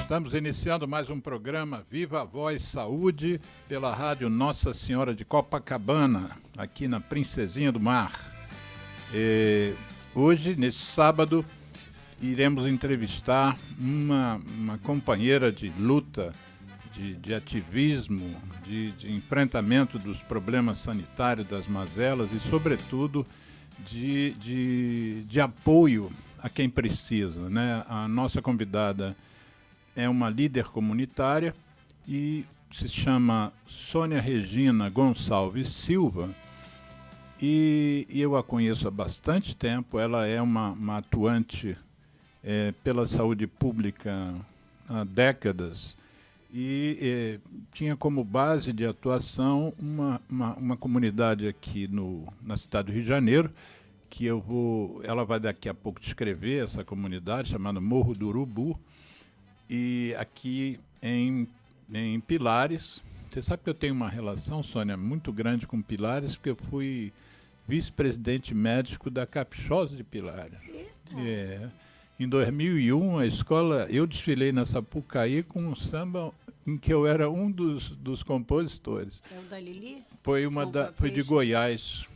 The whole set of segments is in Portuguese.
Estamos iniciando mais um programa Viva a Voz Saúde pela rádio Nossa Senhora de Copacabana, aqui na Princesinha do Mar. Hoje, nesse sábado, iremos entrevistar uma companheira de luta, de ativismo, de enfrentamento dos problemas sanitários, das mazelas e, sobretudo, de apoio a quem precisa, né? A nossa convidada é uma líder comunitária e se chama Sônia Regina Gonçalves Silva, e eu a conheço há bastante tempo. Ela é uma atuante pela saúde pública há décadas e tinha como base de atuação uma comunidade aqui na cidade do Rio de Janeiro, que ela vai daqui a pouco descrever essa comunidade, chamada Morro do Urubu. E aqui em Pilares, você sabe que eu tenho uma relação, Sônia, muito grande com Pilares, porque eu fui vice-presidente médico da Caprichosa de Pilares. Em 2001, eu desfilei na Sapucaí com um samba em que eu era um dos compositores. É o da Lili? Foi de Goiás,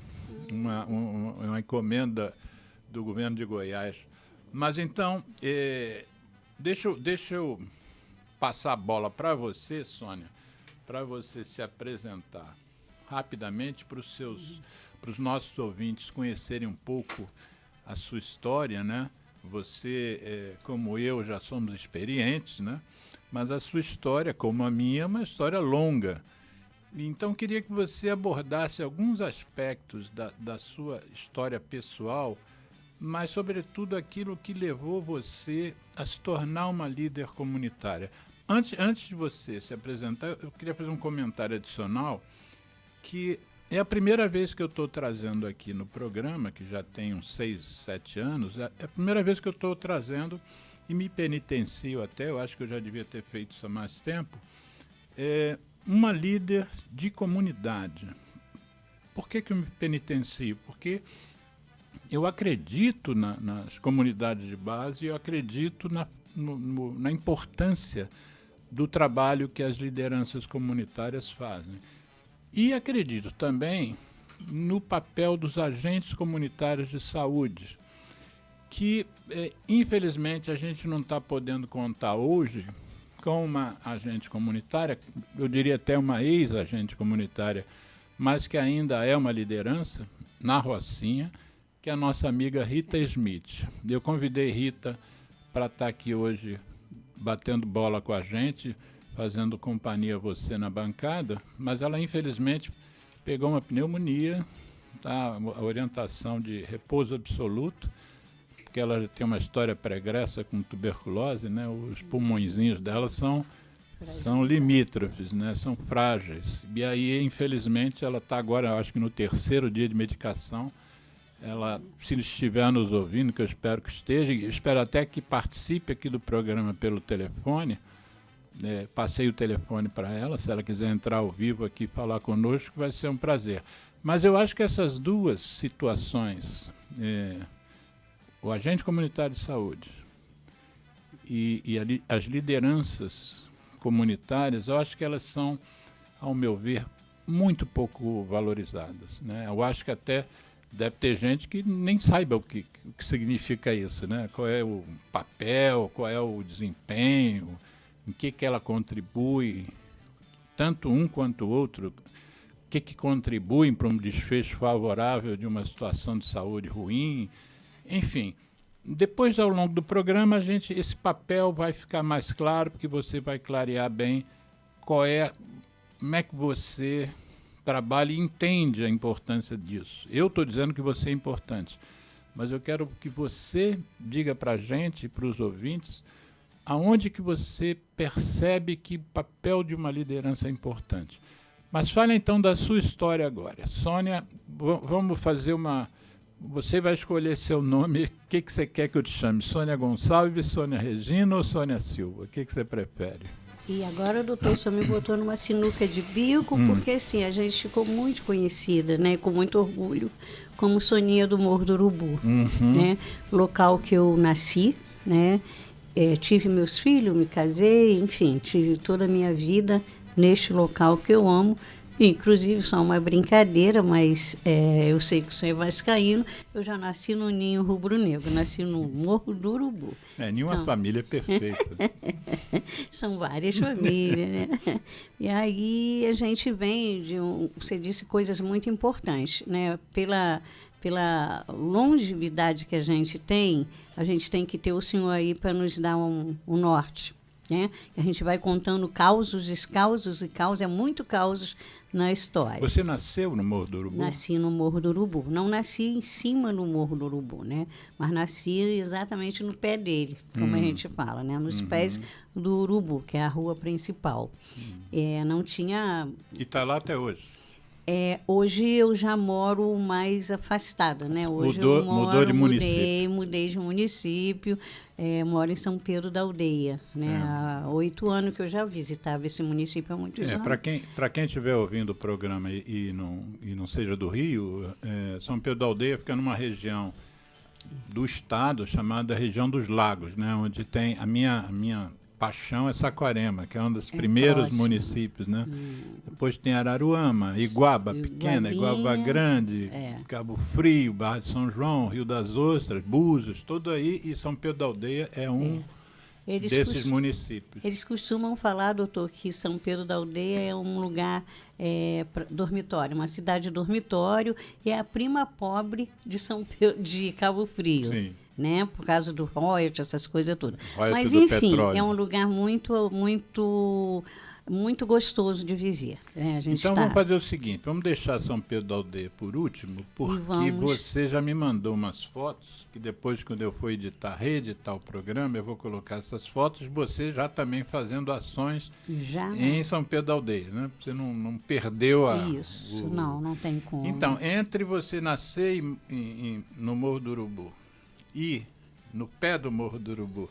uma encomenda do governo de Goiás. Mas então, Deixa eu passar a bola para você, Sônia, para você se apresentar rapidamente para os nossos ouvintes conhecerem um pouco a sua história, né? Você, como eu, já somos experientes, né? Mas a sua história, como a minha, é uma história longa. Então, queria que você abordasse alguns aspectos da sua história pessoal, mas, sobretudo, aquilo que levou você a se tornar uma líder comunitária. Antes de você se apresentar, eu queria fazer um comentário adicional, que é a primeira vez que eu estou trazendo aqui no programa, que já tem uns 6, 7 anos, é a primeira vez que eu estou trazendo, e me penitencio até, eu acho que eu já devia ter feito isso há mais tempo, uma líder de comunidade. Por que eu me penitencio? Porque eu acredito nas comunidades de base e eu acredito na importância do trabalho que as lideranças comunitárias fazem. E acredito também no papel dos agentes comunitários de saúde, que, infelizmente, a gente não está podendo contar hoje com uma agente comunitária, eu diria até uma ex-agente comunitária, mas que ainda é uma liderança na Rocinha, que é a nossa amiga Rita Smith. Eu convidei Rita para estar aqui hoje batendo bola com a gente, fazendo companhia a você na bancada, mas ela infelizmente pegou uma pneumonia, tá? A orientação de repouso absoluto, porque ela tem uma história pregressa com tuberculose, né? Os pulmõezinhos dela são limítrofes, né? São frágeis. E aí, infelizmente, ela está agora, acho que no 3º dia de medicação. Ela, se estiver nos ouvindo, que eu espero que esteja, espero até que participe aqui do programa pelo telefone, passei o telefone para ela, se ela quiser entrar ao vivo aqui e falar conosco, vai ser um prazer. Mas eu acho que essas duas situações, o agente comunitário de saúde e as lideranças comunitárias, eu acho que elas são, ao meu ver, muito pouco valorizadas, né? Eu acho que até deve ter gente que nem saiba o que significa isso, né? Qual é o papel, qual é o desempenho, em que ela contribui, tanto um quanto o outro, o que contribuem para um desfecho favorável de uma situação de saúde ruim. Enfim, depois, ao longo do programa, esse papel vai ficar mais claro, porque você vai clarear bem como é que você trabalha e entende a importância disso. Eu estou dizendo que você é importante, mas eu quero que você diga para a gente, para os ouvintes, aonde que você percebe que o papel de uma liderança é importante. Mas fale então da sua história agora. Sônia, vamos fazer você vai escolher seu nome. O que você quer que eu te chame? Sônia Gonçalves, Sônia Regina ou Sônia Silva? O que você prefere? E agora o doutor só me botou numa sinuca de bico, porque assim, a gente ficou muito conhecida, né, com muito orgulho, como Soninha do Morro do Urubu, né, local que eu nasci, né, tive meus filhos, me casei, enfim, tive toda a minha vida neste local que eu amo. Inclusive, só uma brincadeira, mas eu sei que o senhor é vascaíno, eu já nasci no Ninho Rubro-Negro, nasci no Morro do Urubu. Nenhuma Então, família é perfeita. são várias famílias, né? E aí a gente vem de você disse coisas muito importantes, né? Pela longevidade que a gente tem que ter o senhor aí para nos dar um norte. Né? A gente vai contando causos, é muito causos na história. Você nasceu no Morro do Urubu? Nasci no Morro do Urubu. Não nasci em cima do Morro do Urubu, né? Mas nasci exatamente no pé dele, como a gente fala, né? Nos pés do Urubu, que é a rua principal. Não tinha... E está lá até hoje? Hoje eu já moro mais afastada, né? Hoje Mudou de município. Mudei de município, moro em São Pedro da Aldeia, né? Há 8 anos que eu já visitava esse município há muitos anos. Para quem estiver ouvindo o programa e não seja do Rio, São Pedro da Aldeia fica numa região do estado chamada região dos Lagos, né? Onde tem a minha paixão é Saquarema, que é um dos primeiros municípios, né? Depois tem Araruama, Iguaba Pequena, Iguaba Grande, Cabo Frio, Barra de São João, Rio das Ostras, Búzios, tudo aí, e São Pedro da Aldeia é um desses municípios. Eles costumam falar, doutor, que São Pedro da Aldeia é um lugar dormitório, uma cidade dormitório, e é a prima pobre de Cabo Frio. Sim. Né, por causa do royalty, essas coisas todas. Mas, enfim, petróleo. É um lugar muito, muito, muito gostoso de viver. Né? Então, vamos fazer o seguinte, vamos deixar São Pedro da Aldeia por último, porque você já me mandou umas fotos, que depois, quando eu for reeditar o programa, eu vou colocar essas fotos, você já também fazendo ações em São Pedro da Aldeia, né? Você não perdeu a... Isso, não tem como. Então, entre você nascer no Morro do Urubu, e no pé do Morro do Urubu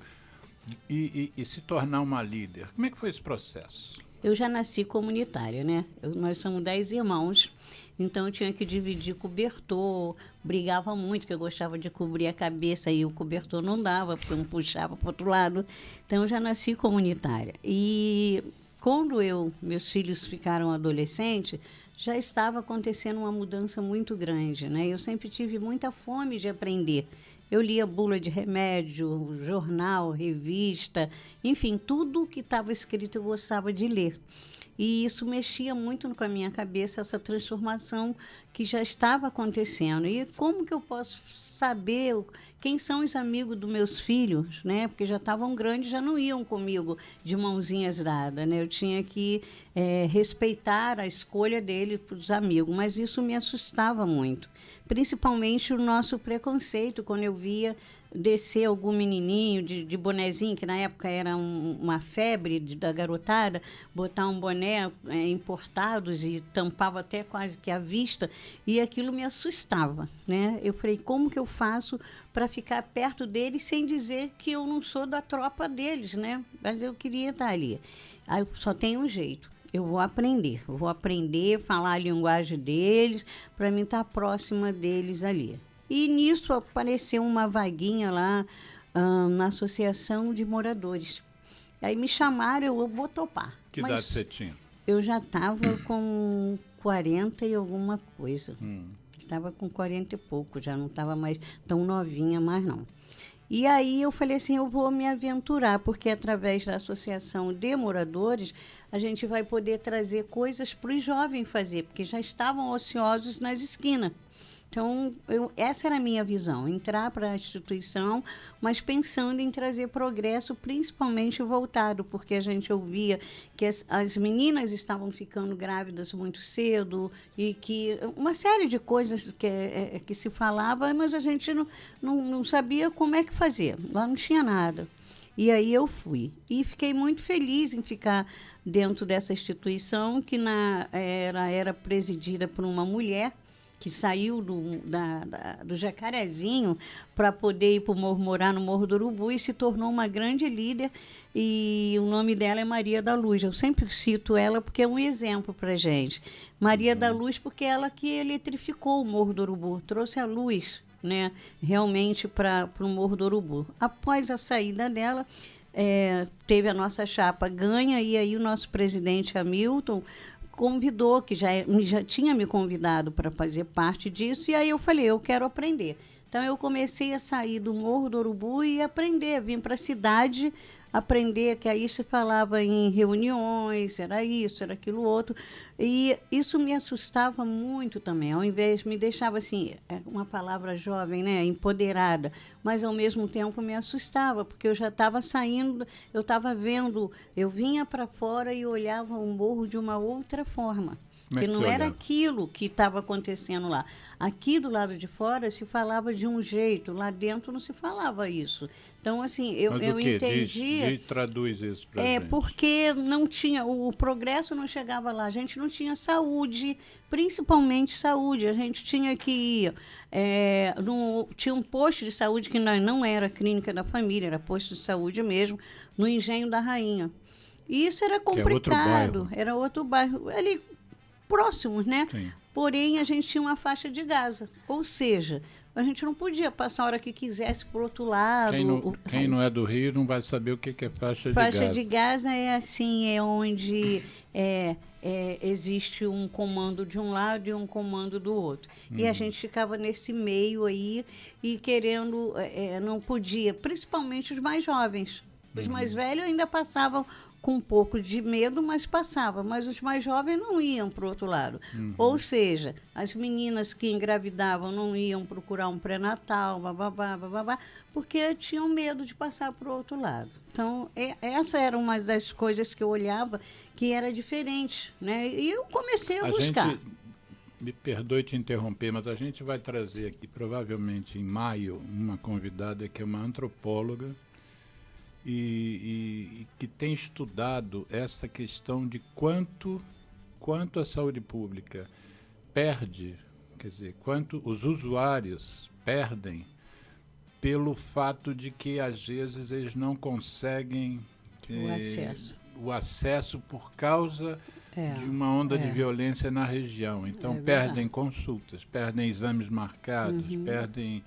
e se tornar uma líder. Como é que foi esse processo? Eu já nasci comunitária, né? Nós somos 10 irmãos, então eu tinha que dividir cobertor, brigava muito, que eu gostava de cobrir a cabeça e o cobertor não dava, porque um puxava para o outro lado. Então eu já nasci comunitária. E quando meus filhos ficaram adolescentes, já estava acontecendo uma mudança muito grande, né? Eu sempre tive muita fome de aprender. Eu lia bula de remédio, jornal, revista, enfim, tudo que estava escrito eu gostava de ler. E isso mexia muito com a minha cabeça, essa transformação que já estava acontecendo. E como que eu posso saber quem são os amigos dos meus filhos, né? Porque já estavam grandes, já não iam comigo de mãozinhas dadas, né? Eu tinha que respeitar a escolha dele para os amigos, mas isso me assustava muito. Principalmente o nosso preconceito, quando eu via descer algum menininho de bonezinho, que na época era uma febre da garotada, botar um boné importados e tampava até quase que a vista, e aquilo me assustava, né? Eu falei, como que eu faço para ficar perto deles sem dizer que eu não sou da tropa deles, né? Mas eu queria estar ali. Aí só tem um jeito. Eu vou aprender a falar a linguagem deles, para mim estar próxima deles ali. E nisso apareceu uma vaguinha lá na Associação de Moradores. Aí me chamaram, eu vou topar. Que idade você tinha? Eu já estava com 40 e alguma coisa. Estava com 40 e pouco, já não estava mais tão novinha mais não. E aí eu falei assim, eu vou me aventurar, porque através da Associação de Moradores, a gente vai poder trazer coisas para os jovens fazer, porque já estavam ociosos nas esquinas. Então, essa era a minha visão, entrar para a instituição, mas pensando em trazer progresso, principalmente voltado, porque a gente ouvia que as meninas estavam ficando grávidas muito cedo e que uma série de coisas que se falava, mas a gente não sabia como é que fazer, lá não tinha nada. E aí eu fui. E fiquei muito feliz em ficar dentro dessa instituição, que era presidida por uma mulher, que saiu do Jacarezinho para poder ir morar no Morro do Urubu e se tornou uma grande líder e o nome dela é Maria da Luz. Eu sempre cito ela porque é um exemplo para gente. Maria da Luz porque ela que eletrificou o Morro do Urubu, trouxe a luz, né, realmente para o Morro do Urubu. Após a saída dela, teve a nossa chapa ganha, e aí o nosso presidente Hamilton convidou, que já tinha me convidado para fazer parte disso, e aí eu falei, eu quero aprender. Então eu comecei a sair do Morro do Urubu e aprender, vim para a cidade aprender, que aí se falava em reuniões, era isso, era aquilo outro, e isso me assustava muito também, ao invés, me deixava assim, uma palavra jovem, né, empoderada, mas ao mesmo tempo me assustava, porque eu já estava saindo, eu estava vendo, eu vinha para fora e olhava o morro de uma outra forma. Que não era aquilo que estava acontecendo lá. Aqui do lado de fora se falava de um jeito, lá dentro não se falava isso. Então, assim, eu entendi. Traduz isso para gente. Porque não tinha, o progresso não chegava lá, a gente não tinha saúde, principalmente saúde. A gente tinha que ir. Tinha um posto de saúde que não era clínica da família, era posto de saúde mesmo, no Engenho da Rainha. E isso era complicado. Era outro bairro. Ali, próximos, né? Sim. Porém, a gente tinha uma faixa de Gaza. Ou seja, a gente não podia passar a hora que quisesse para o outro lado. Quem não é do Rio não vai saber o que é faixa de Gaza. Faixa de Gaza é assim, é onde existe um comando de um lado e um comando do outro. E a gente ficava nesse meio aí e querendo, não podia, principalmente os mais jovens. Os mais velhos ainda passavam com um pouco de medo, mas passava. Mas os mais jovens não iam para o outro lado. Ou seja, as meninas que engravidavam não iam procurar um pré-natal, bababá, porque tinham medo de passar para o outro lado. Então, essa era uma das coisas que eu olhava que era diferente, né? E eu comecei a buscar. Me perdoe te interromper, mas a gente vai trazer aqui, provavelmente em maio, uma convidada que é uma antropóloga, e que tem estudado essa questão de quanto a saúde pública perde, quer dizer, quanto os usuários perdem pelo fato de que, às vezes, eles não conseguem o acesso por causa de uma onda de violência na região. Então, perdem consultas, perdem exames marcados, perdem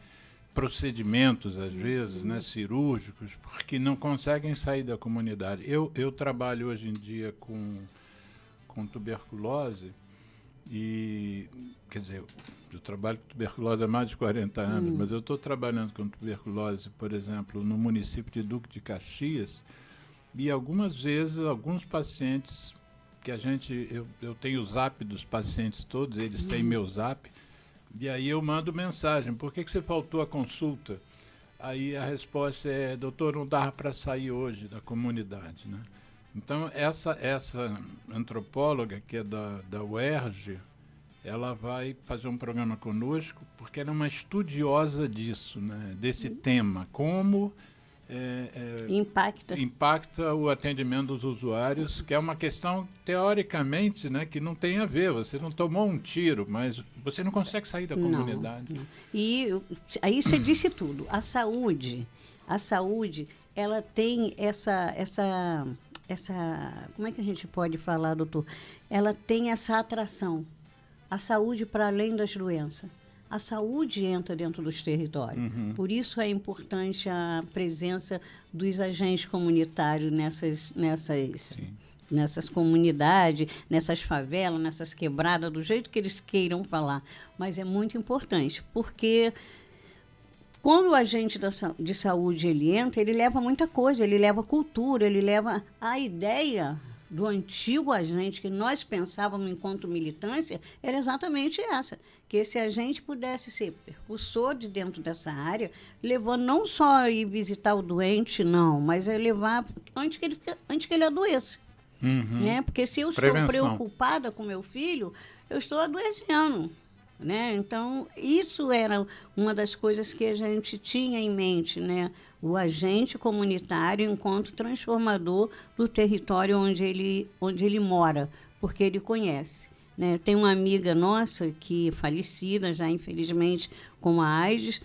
procedimentos, às vezes, né, cirúrgicos, porque não conseguem sair da comunidade. Eu trabalho hoje em dia com tuberculose e, quer dizer, eu trabalho com tuberculose há mais de 40 anos, mas eu estou trabalhando com tuberculose, por exemplo, no município de Duque de Caxias, e algumas vezes, alguns pacientes que eu tenho o zap dos pacientes todos, eles têm meu zap, e aí eu mando mensagem, por que você faltou a consulta? Aí a resposta é, doutor, não dava para sair hoje da comunidade, né? Então, essa antropóloga, que é da UERJ, ela vai fazer um programa conosco, porque ela é uma estudiosa disso, né? Desse tema, como impacta o atendimento dos usuários, que é uma questão, teoricamente, né, que não tem a ver. Você não tomou um tiro, mas você não consegue sair da comunidade. Não. E aí você disse tudo. A saúde, ela tem essa, como é que a gente pode falar, doutor? Ela tem essa atração. A saúde para além das doenças. A saúde entra dentro dos territórios. Por isso é importante a presença dos agentes comunitários nessas comunidades, nessas favelas, nessas quebradas, do jeito que eles queiram falar. Mas é muito importante, porque quando o agente de saúde ele entra, ele leva muita coisa, ele leva cultura, ele leva a ideia do antigo agente que nós pensávamos enquanto militância, era exatamente essa, que esse agente pudesse ser percussor de dentro dessa área, levando não só a ir visitar o doente, não, mas a levar antes que ele adoeça. Né? Porque se eu estou preocupada com meu filho, eu estou adoecendo. Né? Então, isso era uma das coisas que a gente tinha em mente, né? O agente comunitário enquanto transformador do território onde ele mora, porque ele conhece. Né? Tem uma amiga nossa, que falecida já, infelizmente, com a AIDS,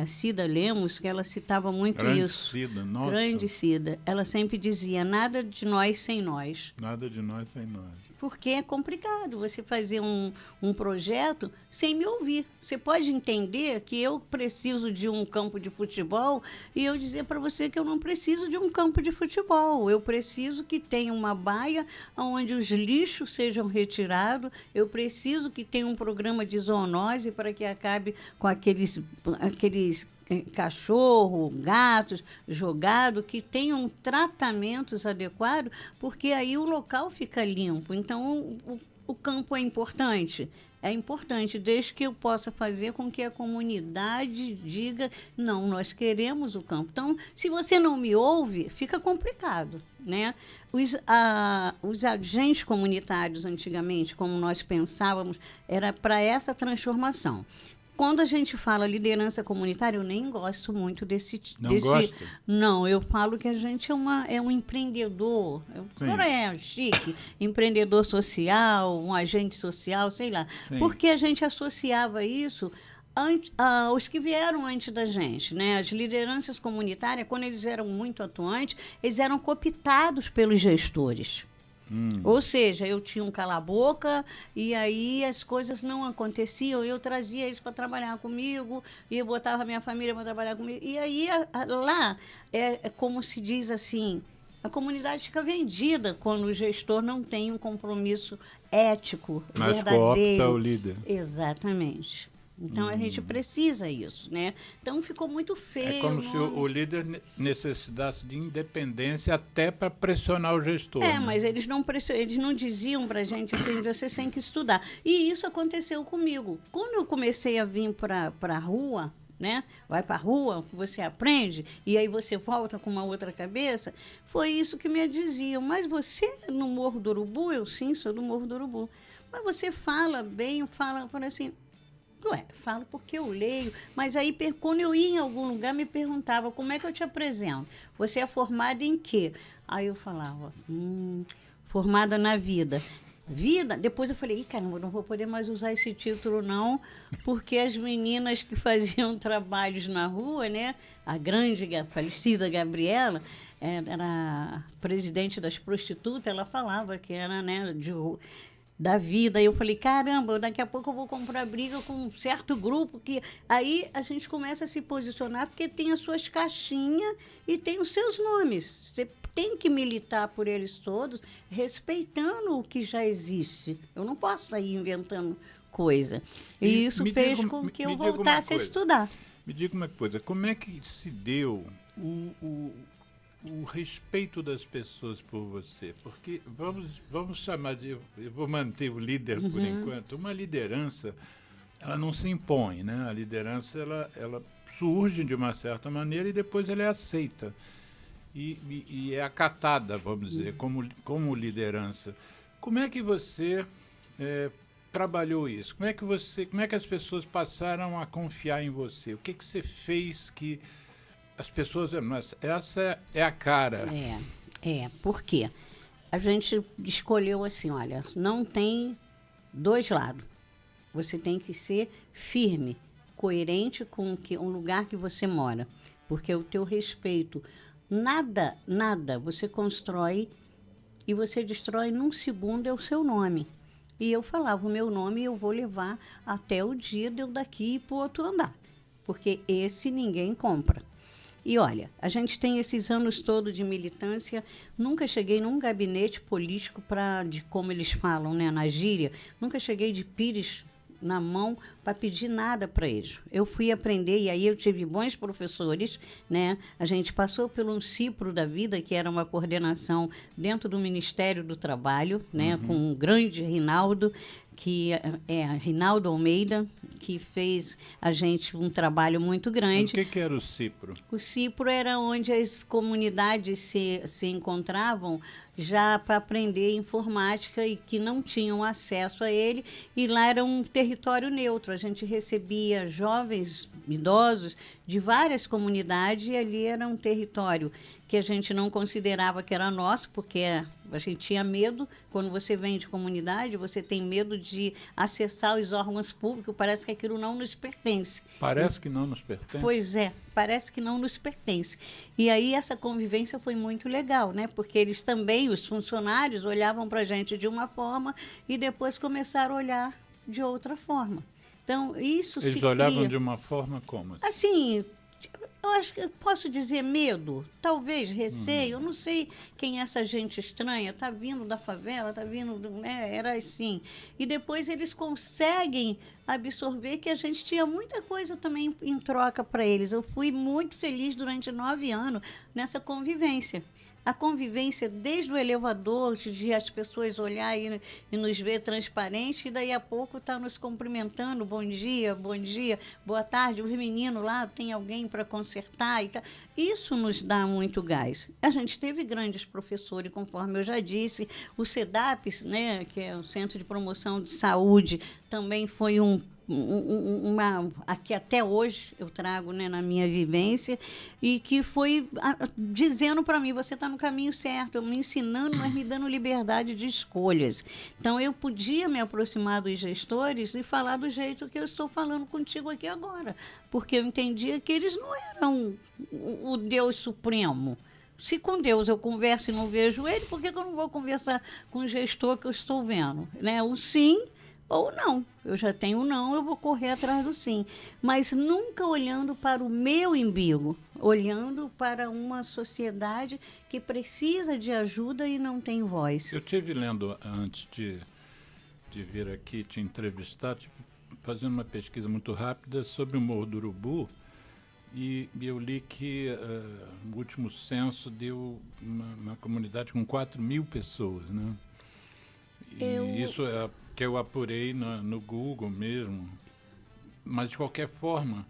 Cida Lemos, que ela citava muito Grande isso. Cida, nossa. Grande Cida. Ela sempre dizia, nada de nós sem nós. Nada de nós sem nós. Porque é complicado você fazer um projeto sem me ouvir. Você pode entender que eu preciso de um campo de futebol e eu dizer para você que eu não preciso de um campo de futebol. Eu preciso que tenha uma baia onde os lixos sejam retirados. Eu preciso que tenha um programa de zoonose para que acabe com aqueles cachorro, gatos jogados, que tenham tratamentos adequados, porque aí o local fica limpo. Então, o campo é importante. É importante, desde que eu possa fazer com que a comunidade diga, não, nós queremos o campo. Então, se você não me ouve, fica complicado, né? Os agentes comunitários, antigamente, como nós pensávamos, era para essa transformação. Quando a gente fala liderança comunitária, eu nem gosto muito desse... Não gosta? Não, eu falo que a gente é um empreendedor. Agora é chique. Empreendedor social, um agente social, sei lá. Sim. Porque a gente associava isso aos que vieram antes da gente, né? As lideranças comunitárias, quando eles eram muito atuantes, eles eram cooptados pelos gestores. Ou seja, eu tinha um cala-boca e aí as coisas não aconteciam. Eu trazia isso para trabalhar comigo e eu botava a minha família para trabalhar comigo. E aí lá é como se diz assim, a comunidade fica vendida quando o gestor não tem um compromisso ético, mas verdadeiro. coopta o líder. Exatamente. Então, a gente precisa isso, né? Então, ficou muito feio. É como se o líder necessitasse de independência até para pressionar o gestor. É, né? mas eles não diziam para a gente assim, você tem que estudar. E isso aconteceu comigo. Quando eu comecei a vir para a rua, né? Vai para a rua, você aprende, e aí você volta com uma outra cabeça, foi isso que me diziam. Mas você no Morro do Urubu? Eu sim, sou do Morro do Urubu. Mas você fala bem, fala assim... Ué, falo porque eu leio, mas aí quando eu ia em algum lugar me perguntava, como é que eu te apresento? Você é formada em quê? Aí eu falava, formada na vida. Vida? Depois eu falei, caramba, não vou poder mais usar esse título não, porque as meninas que faziam trabalhos na rua, né, a falecida Gabriela, era presidente das prostitutas, ela falava que era, né, da vida. Aí eu falei, caramba, daqui a pouco eu vou comprar briga com um certo grupo que... Aí a gente começa a se posicionar porque tem as suas caixinhas e tem os seus nomes. Você tem que militar por eles todos, respeitando o que já existe. Eu não posso sair inventando coisa. E isso fez com que eu voltasse a estudar. Me diga uma coisa, como é que se deu o respeito das pessoas por você? Porque vamos chamar de... Eu vou manter o líder por enquanto. Uma liderança, ela não se impõe, né? A liderança, ela surge de uma certa maneira e depois ela é aceita. E é acatada, vamos dizer, como liderança. Como é que você trabalhou isso? Como é que as pessoas passaram a confiar em você? O que você fez que... As pessoas, essa é a cara. Por quê? A gente escolheu assim, olha, não tem dois lados. Você tem que ser firme, coerente com o lugar que você mora. Porque o teu respeito, nada você constrói e você destrói num segundo é o seu nome. E eu falava, o meu nome eu vou levar até o dia de eu daqui ir para o outro andar. Porque esse ninguém compra. E olha, a gente tem esses anos todos de militância, nunca cheguei num gabinete político de como eles falam, né, na gíria, nunca cheguei de pires na mão para pedir nada para eles. Eu fui aprender e aí eu tive bons professores, né? A gente passou pelo Cipro da Vida, que era uma coordenação dentro do Ministério do Trabalho, né, com o grande Rinaldo, que Rinaldo Almeida, que fez a gente um trabalho muito grande. O que era o Cipro? O Cipro era onde as comunidades se encontravam já para aprender informática e que não tinham acesso a ele, e lá era um território neutro. A gente recebia jovens, idosos de várias comunidades e ali era um território que a gente não considerava que era nosso, porque A gente tinha medo, quando você vem de comunidade, você tem medo de acessar os órgãos públicos, parece que aquilo não nos pertence. Parece que não nos pertence? Pois é, parece que não nos pertence. E aí essa convivência foi muito legal, né? Porque eles também, os funcionários, olhavam para a gente de uma forma e depois começaram a olhar de outra forma. Então, isso Eles se olhavam cria. de uma forma como? Assim, eu acho que eu posso dizer medo, talvez receio, eu não sei quem é essa gente estranha, está vindo da favela, está vindo, né? Era assim. E depois eles conseguem absorver que a gente tinha muita coisa também em troca para eles. Eu fui muito feliz durante 9 anos nessa convivência. A convivência desde o elevador, de as pessoas olharem e nos ver transparente, e daí a pouco está nos cumprimentando, bom dia, boa tarde, os meninos lá, tem alguém para consertar e tal. Isso nos dá muito gás. A gente teve grandes professores, conforme eu já disse, o CEDAPS, né, que é o Centro de Promoção de Saúde, também foi que até hoje eu trago, né, na minha vivência, e que foi dizendo para mim, você está no caminho certo, me ensinando, mas me dando liberdade de escolhas. Então, eu podia me aproximar dos gestores e falar do jeito que eu estou falando contigo aqui agora, porque eu entendia que eles não eram o Deus Supremo. Se com Deus eu converso e não vejo ele, por que eu não vou conversar com o gestor que eu estou vendo? Né? O sim ou não. Eu já tenho não, eu vou correr atrás do sim. Mas nunca olhando para o meu umbigo, olhando para uma sociedade que precisa de ajuda e não tem voz. Eu estive lendo, antes de vir aqui te entrevistar, fazendo uma pesquisa muito rápida sobre o Morro do Urubu, e eu li que o último censo deu uma comunidade com 4.000 pessoas, né? E isso é que eu apurei no Google mesmo. Mas, de qualquer forma,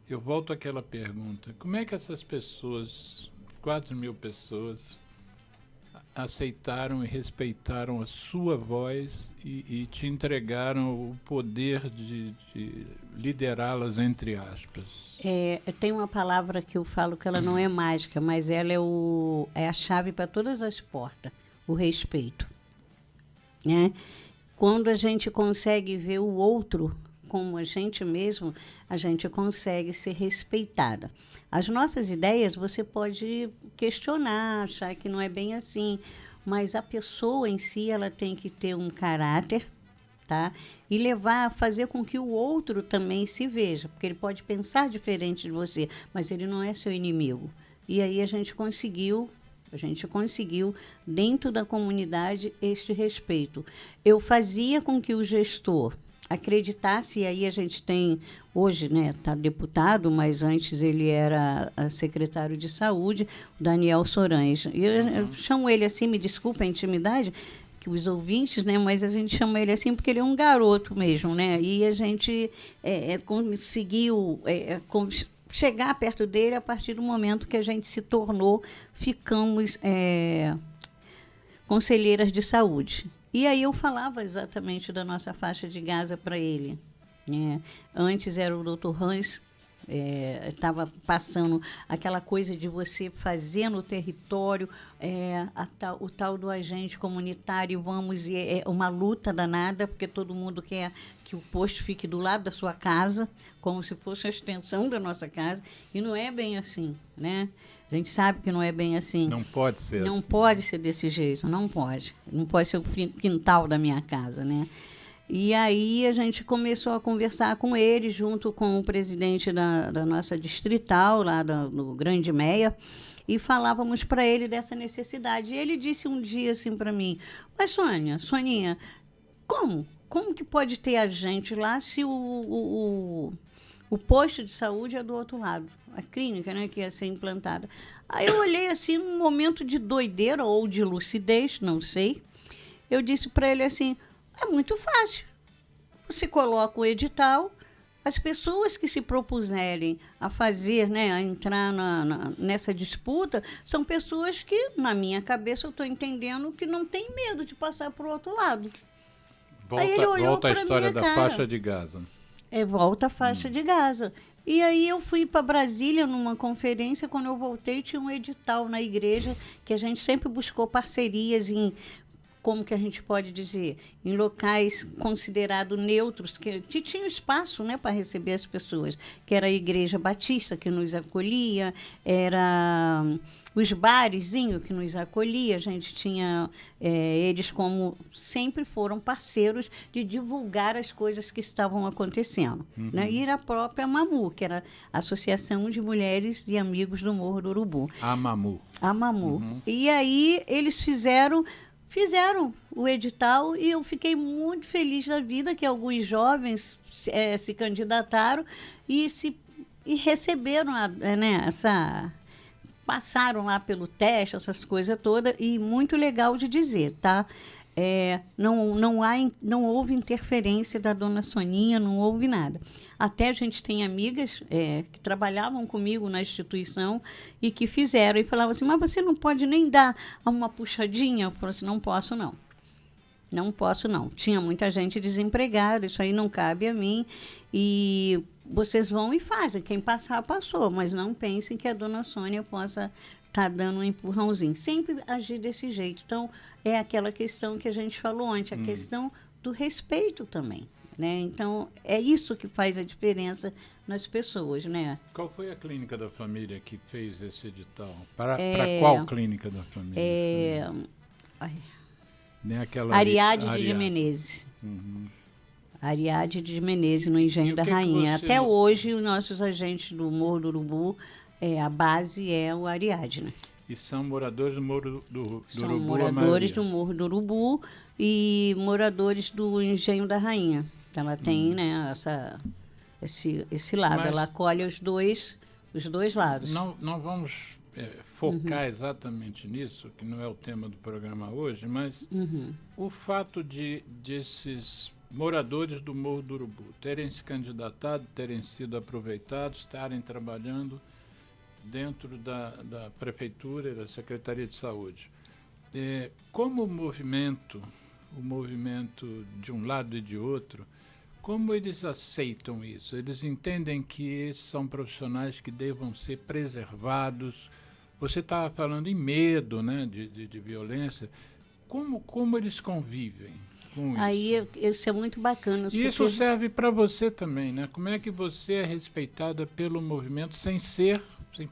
eu volto àquela pergunta. Como é que essas pessoas, 4.000 pessoas, aceitaram e respeitaram a sua voz e te entregaram o poder de liderá-las, entre aspas? Tem uma palavra que eu falo que ela não é mágica, mas ela é a chave para todas as portas, o respeito. Né? Quando a gente consegue ver o outro como a gente mesmo, a gente consegue ser respeitada. As nossas ideias você pode questionar, achar que não é bem assim, mas a pessoa em si ela tem que ter um caráter, tá? E fazer com que o outro também se veja, porque ele pode pensar diferente de você, mas ele não é seu inimigo. E aí a gente conseguiu, dentro da comunidade, este respeito. Eu fazia com que o gestor acreditasse, e aí a gente tem, hoje, né, está deputado, mas antes ele era secretário de saúde, o Daniel Sorães. E eu chamo ele assim, me desculpa a intimidade, que os ouvintes, né, mas a gente chama ele assim porque ele é um garoto mesmo, né? E a gente conseguiu chegar perto dele a partir do momento que a gente se tornou, ficamos conselheiras de saúde. E aí eu falava exatamente da nossa faixa de Gaza para ele. Antes era o Dr. Hans, estava passando aquela coisa de você fazer no território o tal do agente comunitário, é uma luta danada, porque todo mundo quer que o posto fique do lado da sua casa, como se fosse a extensão da nossa casa, e não é bem assim, né? A gente sabe que não é bem assim. Não pode ser assim. Não pode ser desse jeito, não pode. Não pode ser o quintal da minha casa, né? E aí a gente começou a conversar com ele, junto com o presidente da nossa distrital, lá no Grande Meia, e falávamos para ele dessa necessidade. E ele disse um dia assim para mim, mas Soninha, como que pode ter a gente lá se o posto de saúde é do outro lado? A clínica, né, que ia ser implantada. Aí eu olhei assim, num momento de doideira ou de lucidez, não sei. Eu disse para ele assim, é muito fácil. Você coloca o edital, as pessoas que se propuserem a fazer, né, a entrar nessa disputa, são pessoas que, na minha cabeça, eu estou entendendo que não tem medo de passar para o outro lado. Volta a história da faixa de Gaza. Volta a faixa de Gaza. E aí eu fui para Brasília numa conferência. Quando eu voltei, tinha um edital na igreja que a gente sempre buscou parcerias em, como que a gente pode dizer, em locais considerados neutros, que tinham espaço, né, para receber as pessoas, que era a Igreja Batista, que nos acolhia, era os barezinhos que nos acolhia, a gente tinha, eles como sempre foram parceiros de divulgar as coisas que estavam acontecendo. Né? E a própria AMAMU, que era a Associação de Mulheres e Amigos do Morro do Urubu. A AMAMU. E aí eles fizeram o edital e eu fiquei muito feliz da vida que alguns jovens se candidataram e receberam passaram lá pelo teste, essas coisas todas, e muito legal de dizer, tá? Não houve interferência da dona Soninha, não houve nada. Até a gente tem amigas que trabalhavam comigo na instituição e que fizeram e falavam assim, mas você não pode nem dar uma puxadinha? Eu falei assim, não posso não. Não posso não. Tinha muita gente desempregada, isso aí não cabe a mim. E vocês vão e fazem. Quem passar, passou. Mas não pensem que a dona Sônia possa estar dando um empurrãozinho. Sempre agir desse jeito. Então, é aquela questão que a gente falou antes, a questão do respeito também. Né? Então, é isso que faz a diferença nas pessoas. Né? Qual foi a clínica da família que fez esse edital? Para qual clínica da família? Ariadne de Menezes. Ariadne de Menezes, no Engenho da Rainha. Até hoje, os nossos agentes do Morro do Urubu, a base é o Ariadne. E são moradores do Morro do Urubu? São moradores do Morro do Urubu e moradores do Engenho da Rainha. Ela tem esse lado, mas ela acolhe os dois lados. Não vamos focar exatamente nisso, que não é o tema do programa hoje, mas o fato de esses moradores do Morro do Urubu terem se candidatado, terem sido aproveitados, estarem trabalhando dentro da Prefeitura e da Secretaria de Saúde. Como o movimento de um lado e de outro, como eles aceitam isso? Eles entendem que esses são profissionais que devam ser preservados. Você estava falando em medo, né, de violência. Como eles convivem com isso? Aí isso é muito bacana. E isso serve para você também, né? Como é que você é respeitada pelo movimento sem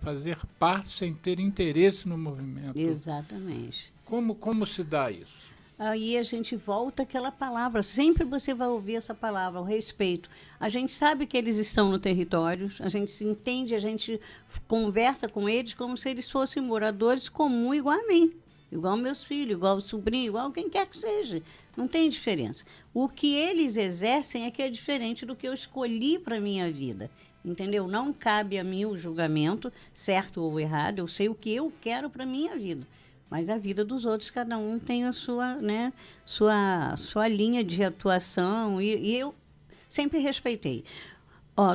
fazer parte, sem ter interesse no movimento? Exatamente. Como se dá isso? Aí a gente volta àquela palavra, sempre você vai ouvir essa palavra, o respeito. A gente sabe que eles estão no território, a gente se entende, a gente conversa com eles como se eles fossem moradores comuns igual a mim, igual meus filhos, igual o sobrinho, igual quem quer que seja. Não tem diferença. O que eles exercem é que é diferente do que eu escolhi para a minha vida. Entendeu? Não cabe a mim o julgamento, certo ou errado, eu sei o que eu quero para a minha vida. Mas a vida dos outros, cada um tem a sua, né, sua linha de atuação e eu sempre respeitei.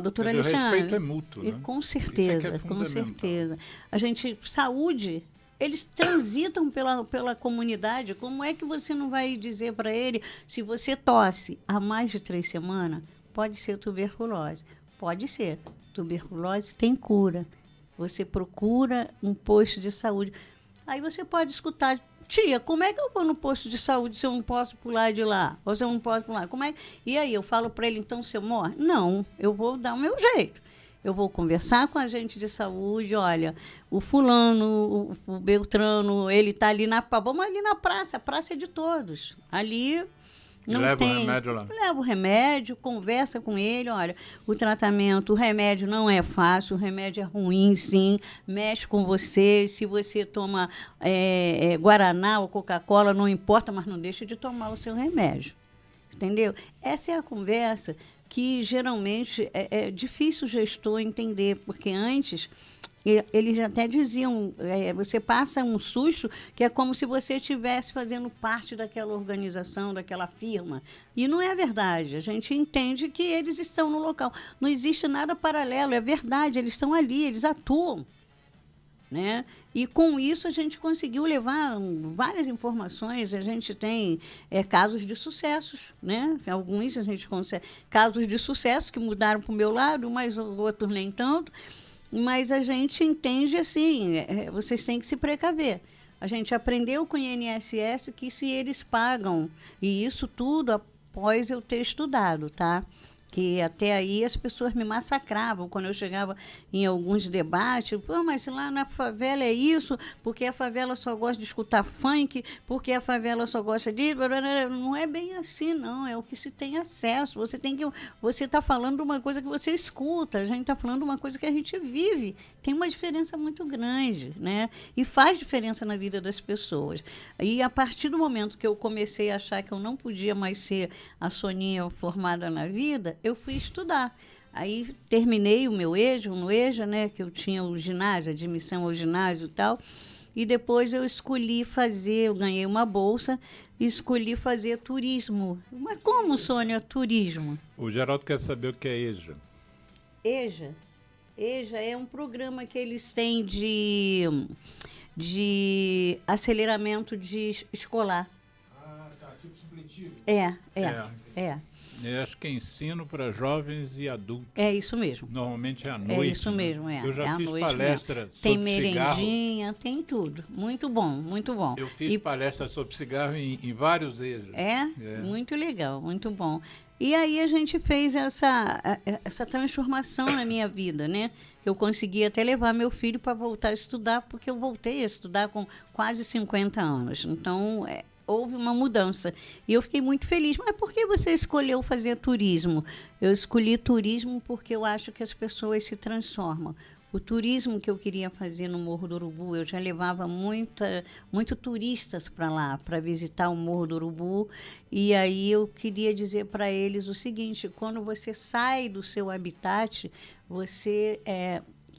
Doutora Alexandre... O respeito é mútuo, né? Com certeza, com certeza. A gente, saúde, eles transitam pela comunidade. Como é que você não vai dizer para ele, se você tosse há mais de 3 semanas, pode ser tuberculose. Pode ser. Tuberculose tem cura. Você procura um posto de saúde. Aí você pode escutar, tia, como é que eu vou no posto de saúde se eu não posso pular de lá? Ou se eu não posso pular? Como é? E aí eu falo para ele, então, você morre? Não, eu vou dar o meu jeito. Eu vou conversar com a gente de saúde, olha, o fulano, o Beltrano, ele está ali vamos ali na praça, a praça é de todos. Ali... Não leva tem, o remédio lá. Leva o remédio, conversa com ele, olha, o tratamento, o remédio não é fácil, o remédio é ruim, sim, mexe com você, se você toma Guaraná ou Coca-Cola, não importa, mas não deixa de tomar o seu remédio, entendeu? Essa é a conversa que geralmente é difícil o gestor entender, porque antes... Eles até diziam, você passa um susto que é como se você estivesse fazendo parte daquela organização, daquela firma. E não é verdade. A gente entende que eles estão no local. Não existe nada paralelo, é verdade, eles estão ali, eles atuam. né? E com isso a gente conseguiu levar várias informações. A gente tem casos de sucessos, né? Alguns a gente consegue casos de sucesso que mudaram para o meu lado, mas outros nem tanto. Mas a gente entende assim, vocês têm que se precaver. A gente aprendeu com o INSS que se eles pagam, e isso tudo após eu ter estudado, tá? Que até aí as pessoas me massacravam quando eu chegava em alguns debates. Pô, mas lá na favela é isso, porque a favela só gosta de escutar funk, porque a favela só gosta de... Não é bem assim, não. É o que se tem acesso. Você está falando uma coisa que você escuta, a gente está falando uma coisa que a gente vive. Tem uma diferença muito grande, né? E faz diferença na vida das pessoas. E a partir do momento que eu comecei a achar que eu não podia mais ser a Soninha formada na vida, eu fui estudar. Aí terminei o meu EJA, no EJA, né, que eu tinha o ginásio, admissão ao ginásio e tal, e depois eu eu ganhei uma bolsa e escolhi fazer turismo. Mas como, Sônia, turismo? O Geraldo quer saber o que é EJA. EJA? EJA é um programa que eles têm de aceleramento escolar. Ah, tá, tipo supletivo. É. Eu acho que é ensino para jovens e adultos. É isso mesmo. Normalmente é à noite. É isso mesmo, é. Eu já fiz palestra sobre tem cigarro. merendinha, tem tudo. Muito bom, muito bom. Eu fiz palestra sobre cigarro em vários EJAs. Muito legal, muito bom. E aí a gente fez essa transformação na minha vida, né? Eu consegui até levar meu filho para voltar a estudar, porque eu voltei a estudar com quase 50 anos. Então, houve uma mudança. E eu fiquei muito feliz. Mas por que você escolheu fazer turismo? Eu escolhi turismo porque eu acho que as pessoas se transformam. O turismo que eu queria fazer no Morro do Urubu, eu já levava muito turistas para lá, para visitar o Morro do Urubu. E aí eu queria dizer para eles o seguinte: quando você sai do seu habitat, você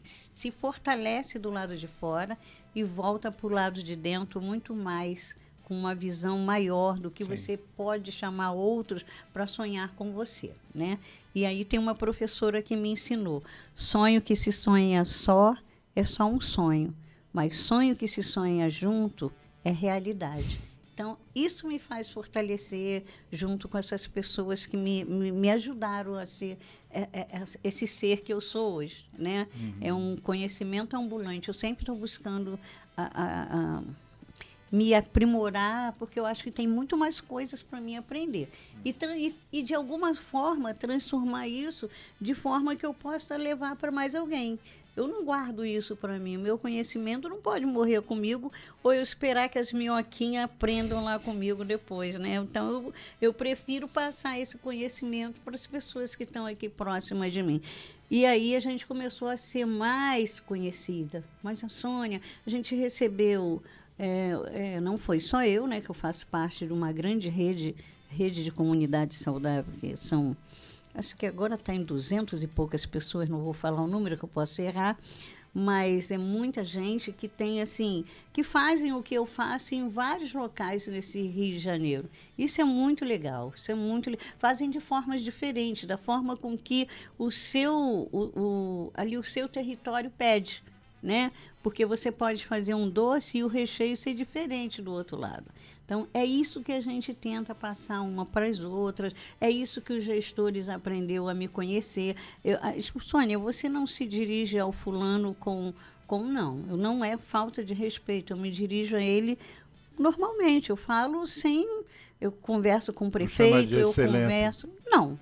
se fortalece do lado de fora e volta para o lado de dentro muito mais, com uma visão maior do que Sim. você pode chamar outros para sonhar com você, né? E aí tem uma professora que me ensinou: sonho que se sonha só é só um sonho, mas sonho que se sonha junto é realidade. Então, isso me faz fortalecer junto com essas pessoas que me ajudaram a ser esse ser que eu sou hoje, né? Uhum. É um conhecimento ambulante. Eu sempre estou buscando me aprimorar, porque eu acho que tem muito mais coisas para mim aprender. E, de alguma forma, transformar isso de forma que eu possa levar para mais alguém. Eu não guardo isso para mim. O meu conhecimento não pode morrer comigo ou eu esperar que as minhoquinhas aprendam lá comigo depois, né? Então, eu prefiro passar esse conhecimento para as pessoas que estão aqui próximas de mim. E aí a gente começou a ser mais conhecida. Mas, a Sônia, a gente recebeu... não foi só eu, né, que eu faço parte de uma grande rede de comunidades saudáveis, que são, acho que agora está em 200 e poucas pessoas, não vou falar o número que eu posso errar, mas é muita gente que tem, assim, que fazem o que eu faço em vários locais nesse Rio de Janeiro. Isso é muito legal, fazem de formas diferentes, da forma com que o seu território pede, né? Porque você pode fazer um doce e o recheio ser diferente do outro lado. Então, é isso que a gente tenta passar uma para as outras, é isso que os gestores aprenderam a me conhecer. Sônia, você não se dirige ao fulano com não é falta de respeito, eu me dirijo a ele normalmente, eu falo eu converso com o prefeito, eu converso... Não.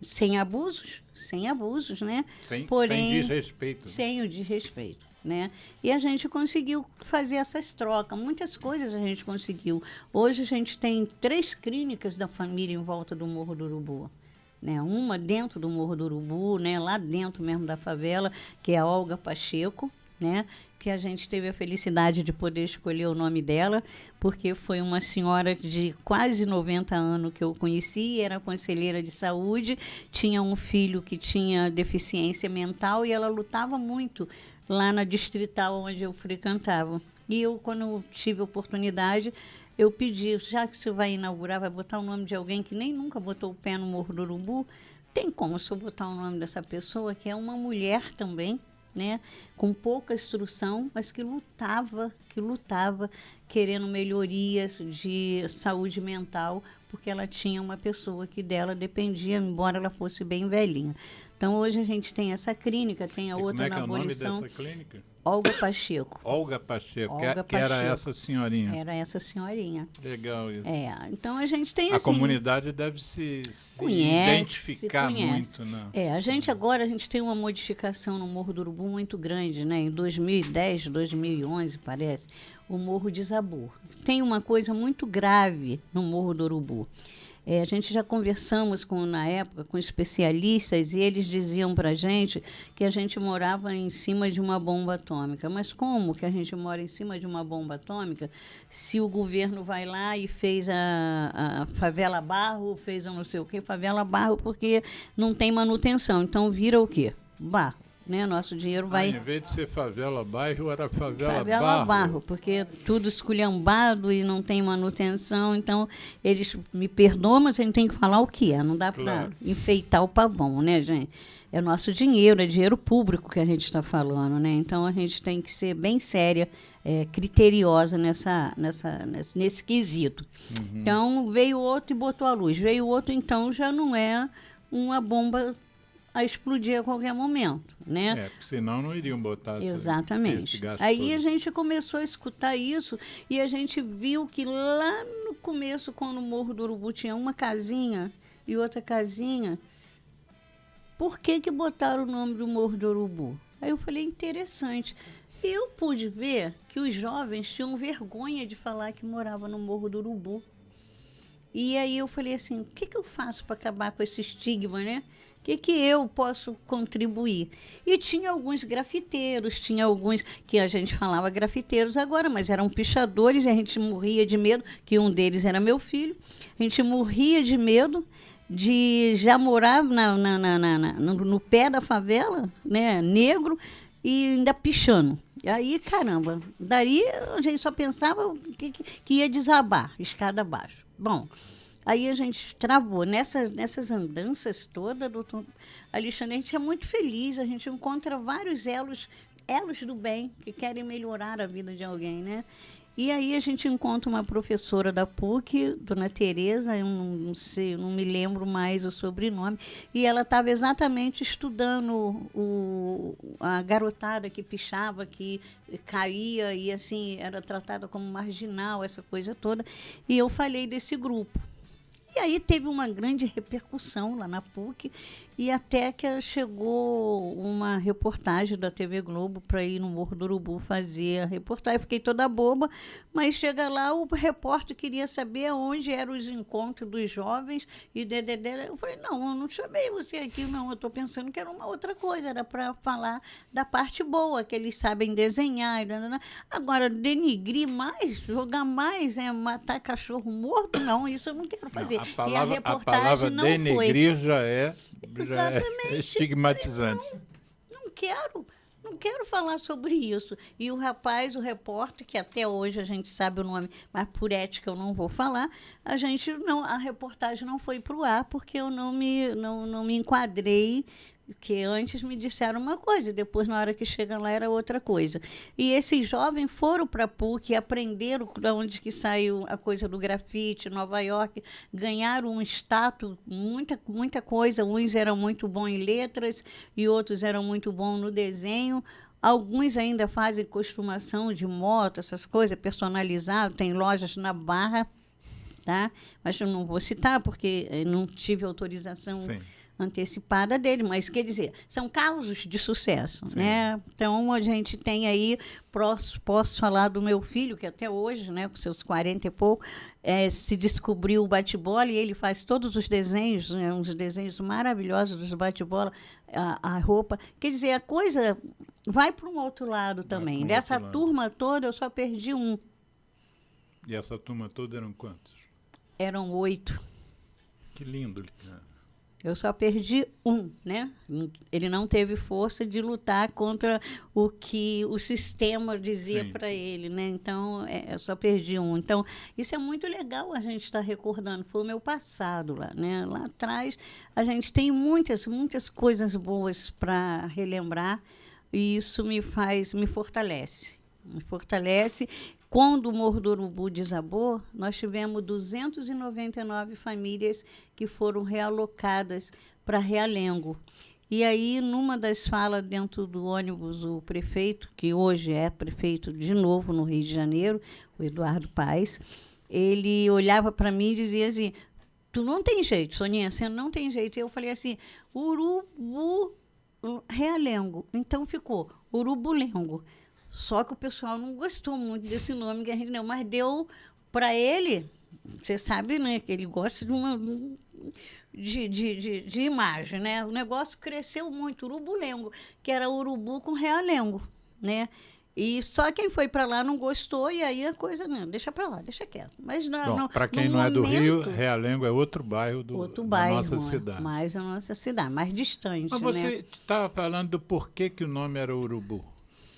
Sem abusos, né? Porém, sem desrespeito. Sem o desrespeito, né? E a gente conseguiu fazer essas trocas. Muitas coisas a gente conseguiu. Hoje a gente tem 3 clínicas da família em volta do Morro do Urubu, né? Uma dentro do Morro do Urubu, né? Lá dentro mesmo da favela, que é a Olga Pacheco, né? Que a gente teve a felicidade de poder escolher o nome dela, porque foi uma senhora de quase 90 anos que eu conheci, era conselheira de saúde, tinha um filho que tinha deficiência mental e ela lutava muito lá na Distrital, onde eu frequentava. E eu, quando tive a oportunidade, eu pedi, já que você vai inaugurar, vai botar o nome de alguém que nem nunca botou o pé no Morro do Urubu, tem como se eu botar o nome dessa pessoa, que é uma mulher também, né, com pouca instrução, mas que lutava, querendo melhorias de saúde mental, porque ela tinha uma pessoa que dela dependia, embora ela fosse bem velhinha. Então, hoje a gente tem essa clínica, tem a outra na Abolição. Como é que é o nome dessa clínica? Olga Pacheco. Olga Pacheco, Olga que era Pacheco. essa senhorinha. Era essa senhorinha. Legal isso. Então a gente tem A assim... comunidade deve se identificar muito, né? A gente tem uma modificação no Morro do Urubu muito grande, né? Em 2010, 2011, parece, o morro desabou. Tem uma coisa muito grave no Morro do Urubu. A gente já conversamos na época com especialistas e eles diziam para a gente que a gente morava em cima de uma bomba atômica. Mas como que a gente mora em cima de uma bomba atômica se o governo vai lá e fez a favela barro, fez a não sei o quê, favela barro, porque não tem manutenção. Então vira o quê? Barro. Né? Nosso dinheiro vai... em vez de ser favela bairro, era favela barro, porque tudo esculhambado e não tem manutenção. Então, eles me perdoam, mas a gente tem que falar o que é. Não dá para enfeitar o pavão, né, gente? É nosso dinheiro, é dinheiro público que a gente está falando, né? Então, a gente tem que ser bem séria, criteriosa nesse quesito. Uhum. Então, veio outro e botou a luz. Veio outro, então, já não é uma bomba a explodir a qualquer momento, né? Porque senão não iriam botar exatamente. Esse gasto Aí todo. A gente começou a escutar isso e a gente viu que lá no começo, quando o Morro do Urubu tinha uma casinha e outra casinha, por que botaram o nome do Morro do Urubu? Aí eu falei, interessante. E eu pude ver que os jovens tinham vergonha de falar que morava no Morro do Urubu. E aí eu falei assim, o que eu faço para acabar com esse estigma, né? O que eu posso contribuir? E tinha alguns grafiteiros, tinha alguns que a gente falava grafiteiros agora, mas eram pichadores e a gente morria de medo, que um deles era meu filho, a gente morria de medo de já morar no pé da favela, né, negro, e ainda pichando. E aí, caramba, daí a gente só pensava que ia desabar, escada abaixo. Bom... Aí a gente travou. Nessas andanças todas, doutor Alexandre, a gente é muito feliz, a gente encontra vários elos do bem que querem melhorar a vida de alguém, né? E aí a gente encontra uma professora da PUC, dona Tereza, eu não sei, não me lembro mais o sobrenome, e ela estava exatamente estudando a garotada que pichava, que caía e assim era tratada como marginal, essa coisa toda. E eu falei desse grupo. E aí teve uma grande repercussão lá na PUC, e até que chegou uma reportagem da TV Globo para ir no Morro do Urubu fazer a reportagem. Eu fiquei toda boba, mas chega lá, o repórter queria saber onde eram os encontros dos jovens, e eu falei, não, eu não chamei você aqui, não, eu estou pensando que era uma outra coisa, era para falar da parte boa, que eles sabem desenhar. Agora, denigrir mais, jogar mais, matar cachorro morto, não, isso eu não quero fazer. Não, a palavra não denigrir foi. já é estigmatizante. Não quero falar sobre isso. E o repórter, que até hoje a gente sabe o nome, mas por ética eu não vou falar, a reportagem não foi para o ar porque eu não me enquadrei, que antes me disseram uma coisa, e depois, na hora que chegam lá, era outra coisa. E esses jovens foram para a PUC, aprenderam de onde que saiu a coisa do grafite, Nova York, ganharam um status, muita coisa. Uns eram muito bons em letras e outros eram muito bons no desenho. Alguns ainda fazem costumação de moto, essas coisas, personalizado, tem lojas na Barra, tá? Mas eu não vou citar, porque não tive autorização... Sim. Antecipada dele, mas quer dizer, são casos de sucesso, né? Então a gente tem aí, posso falar do meu filho, que até hoje, né, com seus 40 e pouco, se descobriu o bate-bola, e ele faz todos os desenhos, né, uns desenhos maravilhosos dos bate-bola, a roupa. Quer dizer, a coisa vai para um outro lado também. Dessa turma toda, eu só perdi um. E essa turma toda eram quantos? Eram 8. Que lindo. Eu só perdi um, né? Ele não teve força de lutar contra o que o sistema dizia para ele, né? Então, eu só perdi um. Então, isso é muito legal a gente estar recordando. Foi o meu passado lá, né? Lá atrás, a gente tem muitas coisas boas para relembrar. e isso me fortalece. Me fortalece. Quando o Morro do Urubu desabou, nós tivemos 299 famílias que foram realocadas para Realengo. E aí, numa das falas dentro do ônibus, o prefeito, que hoje é prefeito de novo no Rio de Janeiro, o Eduardo Paes, ele olhava para mim e dizia assim: tu não tem jeito, Soninha, você não tem jeito. E eu falei assim: Urubu Realengo. Então ficou Urubulengo. Só que o pessoal não gostou muito desse nome que a gente deu, mas deu para ele. Você sabe, né, que ele gosta de imagem, né? O negócio cresceu muito, Urubulengo, que era urubu com realengo, né? E só quem foi para lá não gostou, e aí a coisa, não, deixa para lá, deixa quieto. Mas não, para quem não é do Rio, Realengo é outro bairro da nossa cidade. Mais a nossa cidade, mais distante. Mas você estava falando do porquê que o nome era Urubu.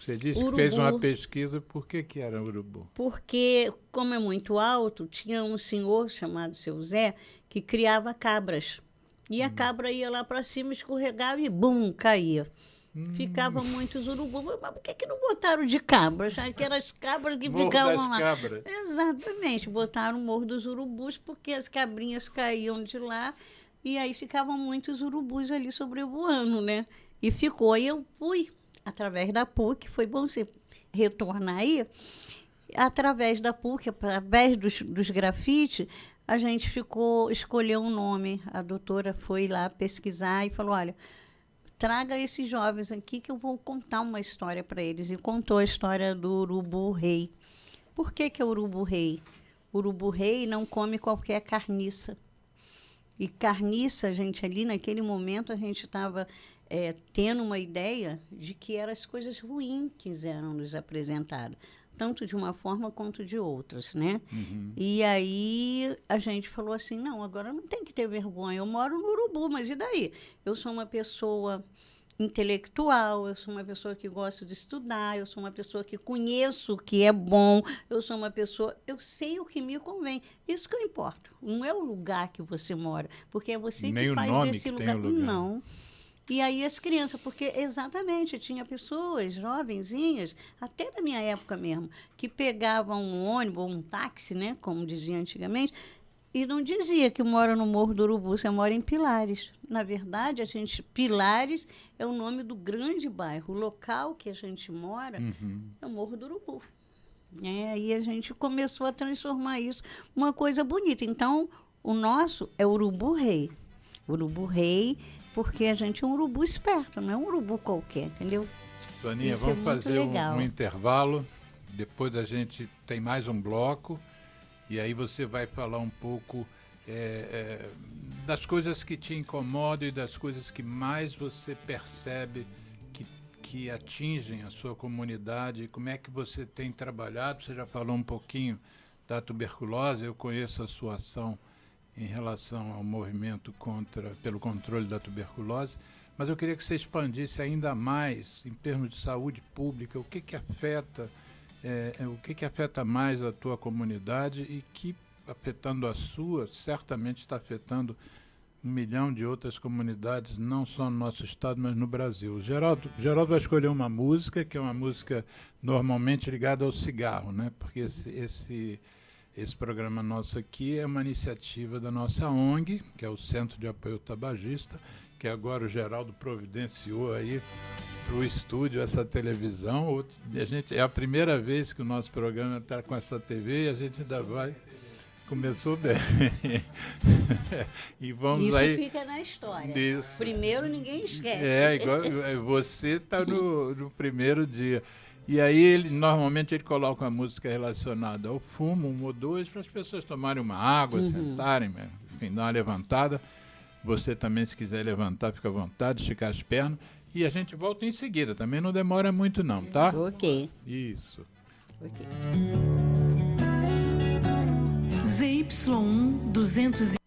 Você disse Urubu, que fez uma pesquisa, por que era Urubu? Porque, como é muito alto, tinha um senhor chamado Seu Zé que criava cabras. E a cabra ia lá para cima, escorregava e bum, caía. Ficavam muitos urubus. Mas por que não botaram de cabra? Já que eram as cabras que Morro ficavam das lá. Cabras. Exatamente. Botaram o Morro dos Urubus porque as cabrinhas caíam de lá e aí ficavam muitos urubus ali sobrevoando, né? E ficou. Aí eu fui através da PUC, foi bom você retornar aí. Através da PUC, através dos grafites, a gente escolheu um nome. A doutora foi lá pesquisar e falou: olha, traga esses jovens aqui que eu vou contar uma história para eles. E contou a história do urubu-rei. Por que é urubu-rei? Urubu-rei não come qualquer carniça. E carniça, gente, ali naquele momento a gente estava tendo uma ideia de que eram as coisas ruins que eram nos apresentadas, tanto de uma forma quanto de outras, né? Uhum. E aí a gente falou assim: não, agora não tem que ter vergonha, eu moro no Urubu, mas e daí? Eu sou uma pessoa intelectual, eu sou uma pessoa que gosta de estudar, eu sou uma pessoa que conheço o que é bom, eu sou uma pessoa, eu sei o que me convém. Isso que importa. Não é o lugar que você mora, porque é você nem que faz nome desse que lugar. Tem o lugar. Não. E aí as crianças, porque exatamente, tinha pessoas, jovenzinhas, até da minha época mesmo, que pegavam um ônibus ou um táxi, né, como dizia antigamente, e não dizia que mora no Morro do Urubu, você mora em Pilares. Na verdade, Pilares é o nome do grande bairro. O local que a gente mora é o Morro do Urubu. Aí a gente começou a transformar isso numa coisa bonita. Então, o nosso é Urubu Rei. Urubu Rei, porque a gente é um urubu esperto, não é um urubu qualquer, entendeu? Soninha, Isso vamos é muito fazer legal. um intervalo, depois a gente tem mais um bloco, e aí você vai falar um pouco das coisas que te incomodam e das coisas que mais você percebe que atingem a sua comunidade, e como é que você tem trabalhado. Você já falou um pouquinho da tuberculose, eu conheço a sua ação em relação ao movimento pelo controle da tuberculose, mas eu queria que você expandisse ainda mais, em termos de saúde pública, o que afeta mais a tua comunidade e que, afetando a sua, certamente está afetando 1 milhão de outras comunidades, não só no nosso estado, mas no Brasil. O Geraldo vai escolher uma música, que é uma música normalmente ligada ao cigarro, né? Porque esse programa nosso aqui é uma iniciativa da nossa ONG, que é o Centro de Apoio Tabagista, que agora o Geraldo providenciou aí para o estúdio essa televisão. É a primeira vez que o nosso programa está com essa TV e a gente ainda vai... Começou bem. E vamos Isso aí... fica na história. Isso. Primeiro ninguém esquece. Igual você está no primeiro dia. E aí, normalmente, ele coloca uma música relacionada ao fumo, 1 ou 2, para as pessoas tomarem uma água, sentarem, enfim, dar uma levantada. Você também, se quiser levantar, fica à vontade, esticar as pernas. E a gente volta em seguida. Também não demora muito, não, tá? Ok. Isso. Ok. ZY1 200.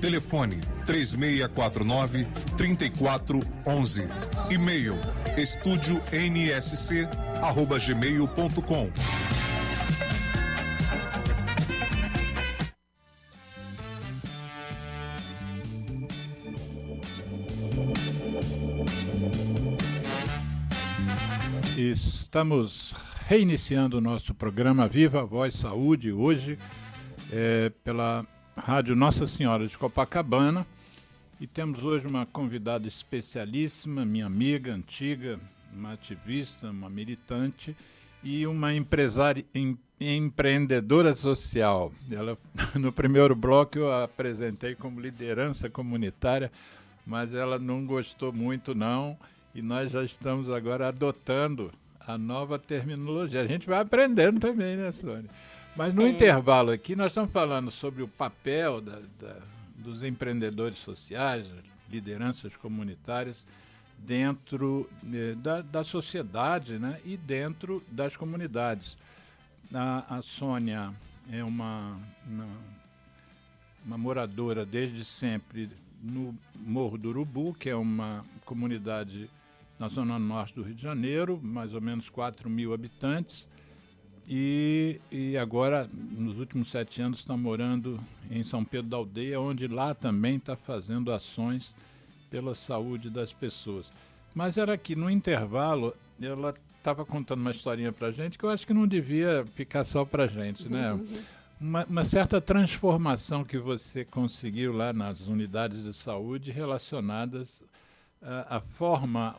Telefone 3649-3411. E-mail estudionsc@gmail.com. Estamos reiniciando o nosso programa Viva Voz Saúde, hoje pela Rádio Nossa Senhora de Copacabana, e temos hoje uma convidada especialíssima, minha amiga antiga, uma ativista, uma militante e uma empresária, empreendedora social. Ela, no primeiro bloco eu a apresentei como liderança comunitária, mas ela não gostou muito não, e nós já estamos agora adotando a nova terminologia. A gente vai aprendendo também, né, Sônia? Mas no intervalo aqui, nós estamos falando sobre o papel dos empreendedores sociais, lideranças comunitárias, dentro da sociedade, né, e dentro das comunidades. A Sônia é uma moradora desde sempre no Morro do Urubu, que é uma comunidade na zona norte do Rio de Janeiro, mais ou menos 4.000 habitantes, e agora, nos últimos 7 anos, está morando em São Pedro da Aldeia, onde lá também está fazendo ações pela saúde das pessoas. Mas era aqui, no intervalo, ela estava contando uma historinha para a gente que eu acho que não devia ficar só para a gente, né? Uma certa transformação que você conseguiu lá nas unidades de saúde relacionadas à forma,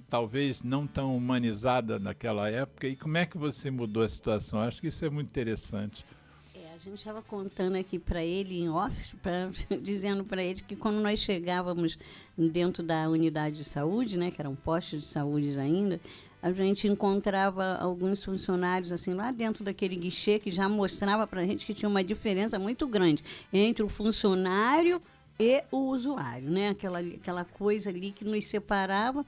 talvez não tão humanizada naquela época, e como é que você mudou a situação? Acho que isso é muito interessante. A gente estava contando aqui para ele em off, dizendo para ele que quando nós chegávamos dentro da unidade de saúde, né, que eram postos de saúde ainda, a gente encontrava alguns funcionários assim lá dentro daquele guichê que já mostrava para a gente que tinha uma diferença muito grande entre o funcionário e o usuário, né? Aquela coisa ali que nos separava.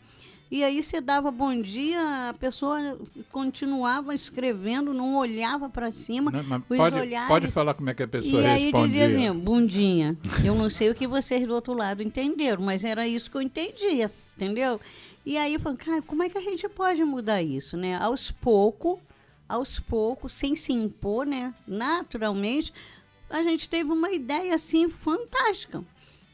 E aí você dava bom dia, a pessoa continuava escrevendo, não olhava para cima. Não, pode falar como é que a pessoa respondia. E aí dizia assim, bundinha, eu não sei o que vocês do outro lado entenderam, mas era isso que eu entendia, entendeu? E aí eu falei, cara, como é que a gente pode mudar isso, né? Aos poucos, sem se impor, né? Naturalmente, a gente teve uma ideia assim fantástica.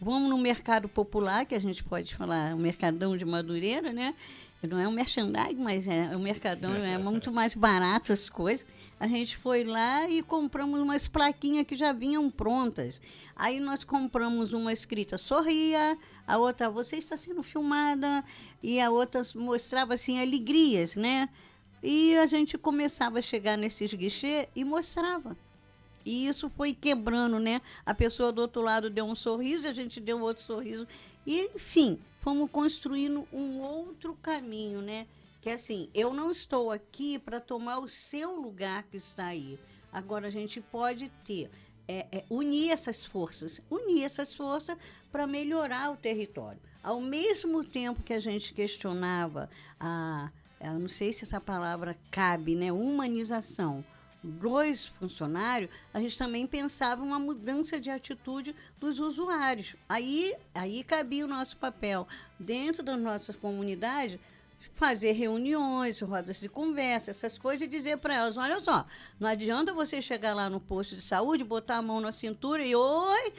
Vamos no mercado popular, que a gente pode falar, o Mercadão de Madureira, né? Não é um merchandising, mas o Mercadão é muito mais barato as coisas. A gente foi lá e compramos umas plaquinhas que já vinham prontas. Aí nós compramos uma escrita sorria, a outra você está sendo filmada, e a outra mostrava assim alegrias, né? E a gente começava a chegar nesses guichês e mostrava. E isso foi quebrando, né? A pessoa do outro lado deu um sorriso, a gente deu outro sorriso. E, enfim, fomos construindo um outro caminho, né? Que é assim, eu não estou aqui para tomar o seu lugar que está aí. Agora, a gente pode unir essas forças para melhorar o território. Ao mesmo tempo que a gente questionava eu não sei se essa palavra cabe, né? Humanização dos funcionários, a gente também pensava uma mudança de atitude dos usuários. Aí cabia o nosso papel dentro das nossas comunidades, fazer reuniões, rodas de conversa, essas coisas, e dizer para elas, olha só, não adianta você chegar lá no posto de saúde, botar a mão na cintura e oi,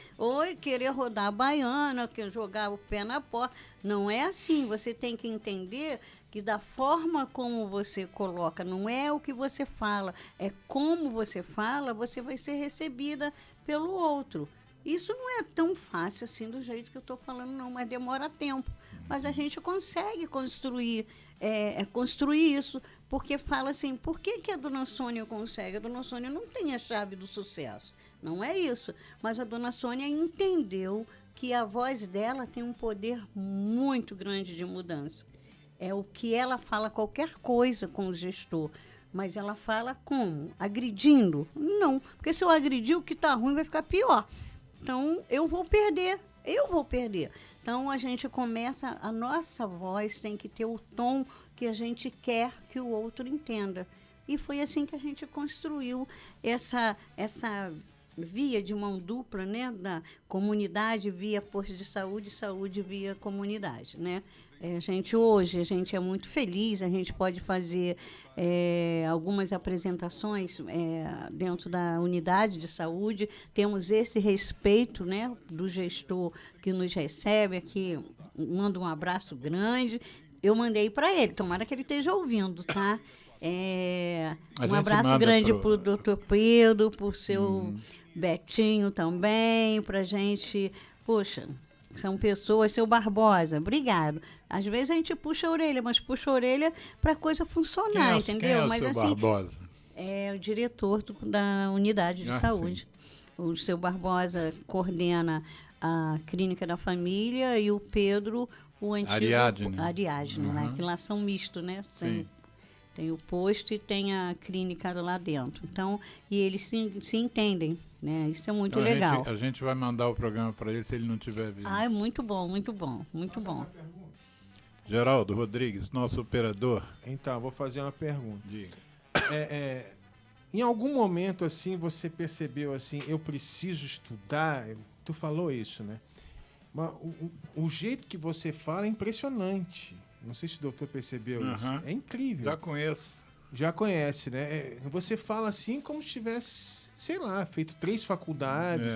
querer rodar a baiana, jogar o pé na porta. Não é assim, você tem que entender que da forma como você coloca, não é o que você fala, é como você fala, você vai ser recebida pelo outro. Isso não é tão fácil assim do jeito que eu estou falando, não, mas demora tempo. Mas a gente consegue construir isso, porque fala assim, por que a dona Sônia consegue? A dona Sônia não tem a chave do sucesso, não é isso. Mas a dona Sônia entendeu que a voz dela tem um poder muito grande de mudança. É o que ela fala, qualquer coisa com o gestor. Mas ela fala como? Agredindo? Não, porque se eu agredir, o que está ruim vai ficar pior. Então, eu vou perder. Então, a gente começa, a nossa voz tem que ter o tom que a gente quer que o outro entenda. E foi assim que a gente construiu essa via de mão dupla, né, da comunidade via posto de saúde, saúde via comunidade, né? Hoje a gente é muito feliz, a gente pode fazer algumas apresentações dentro da unidade de saúde, temos esse respeito, né, do gestor que nos recebe aqui, manda um abraço grande, eu mandei para ele, tomara que ele esteja ouvindo, tá? Um abraço grande para o doutor Pedro, para o seu Betinho também, para a gente, poxa, são pessoas, seu Barbosa, obrigado. Às vezes a gente puxa a orelha, mas puxa a orelha para a coisa funcionar, entendeu? Quem é o mas seu assim, Barbosa? é o diretor da unidade de saúde. Sim. O seu Barbosa coordena a clínica da família e o Pedro, o antigo Ariadne, né? Que lá são misto, né? Sim. Tem o posto e tem a clínica lá dentro. Então, e eles se entendem, né? Isso é muito legal. A gente vai mandar o programa para ele se ele não tiver vindo. É muito bom, muito bom, muito bom. Geraldo Rodrigues, nosso operador. Então, vou fazer uma pergunta. Diga. Em algum momento, assim, você percebeu, assim, eu preciso estudar? Tu falou isso, né? Mas o jeito que você fala é impressionante. Não sei se o doutor percebeu isso. É incrível. Já conheço. Já conhece, né? Você fala assim como se tivesse, sei lá, feito 3 faculdades,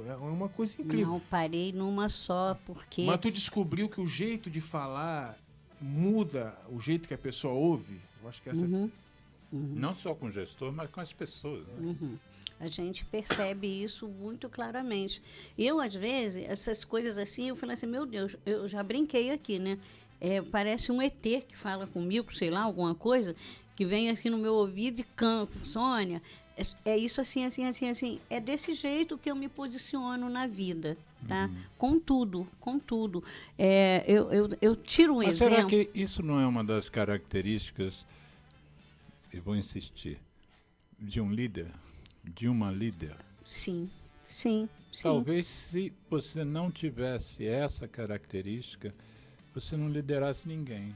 é uma coisa incrível. Não, parei numa só, porque... Mas tu descobriu que o jeito de falar muda o jeito que a pessoa ouve? Eu acho que essa... Não só com o gestor, mas com as pessoas. Né? A gente percebe isso muito claramente. Eu, às vezes, essas coisas assim, eu falo assim, meu Deus, eu já brinquei aqui, né? Parece um ET que fala comigo, sei lá, alguma coisa, que vem assim no meu ouvido e canta, Sônia, é isso assim, assim, assim, assim. É desse jeito que eu me posiciono na vida, tá? Com tudo, com tudo. Eu tiro um Mas exemplo... será que isso não é uma das características, e vou insistir, de um líder, de uma líder? Sim, sim, sim. Talvez se você não tivesse essa característica, você não liderasse ninguém.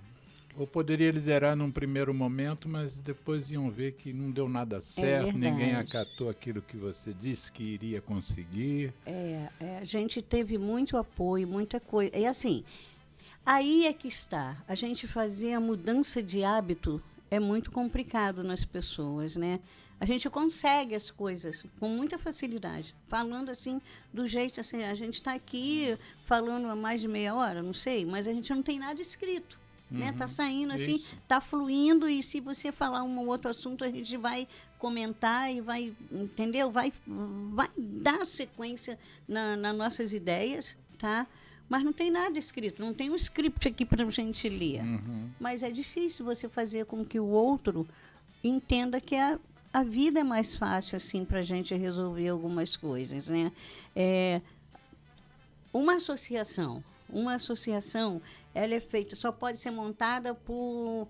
Ou poderia liderar num primeiro momento, mas depois iam ver que não deu nada certo, ninguém acatou aquilo que você disse que iria conseguir. A gente teve muito apoio, muita coisa. E assim, aí é que está. A gente fazer a mudança de hábito é muito complicado nas pessoas, né? A gente consegue as coisas com muita facilidade. Falando assim, do jeito assim, a gente está aqui falando há mais de meia hora, não sei, mas a gente não tem nada escrito. Né? Tá saindo assim, tá fluindo, e se você falar um ou outro assunto, a gente vai comentar e vai, entendeu? Vai dar sequência nas nossas ideias, tá? Mas não tem nada escrito, não tem um script aqui para a gente ler. Mas é difícil você fazer com que o outro entenda que a vida é mais fácil assim para a gente resolver algumas coisas, né? Uma associação, ela é feita, só pode ser montada por...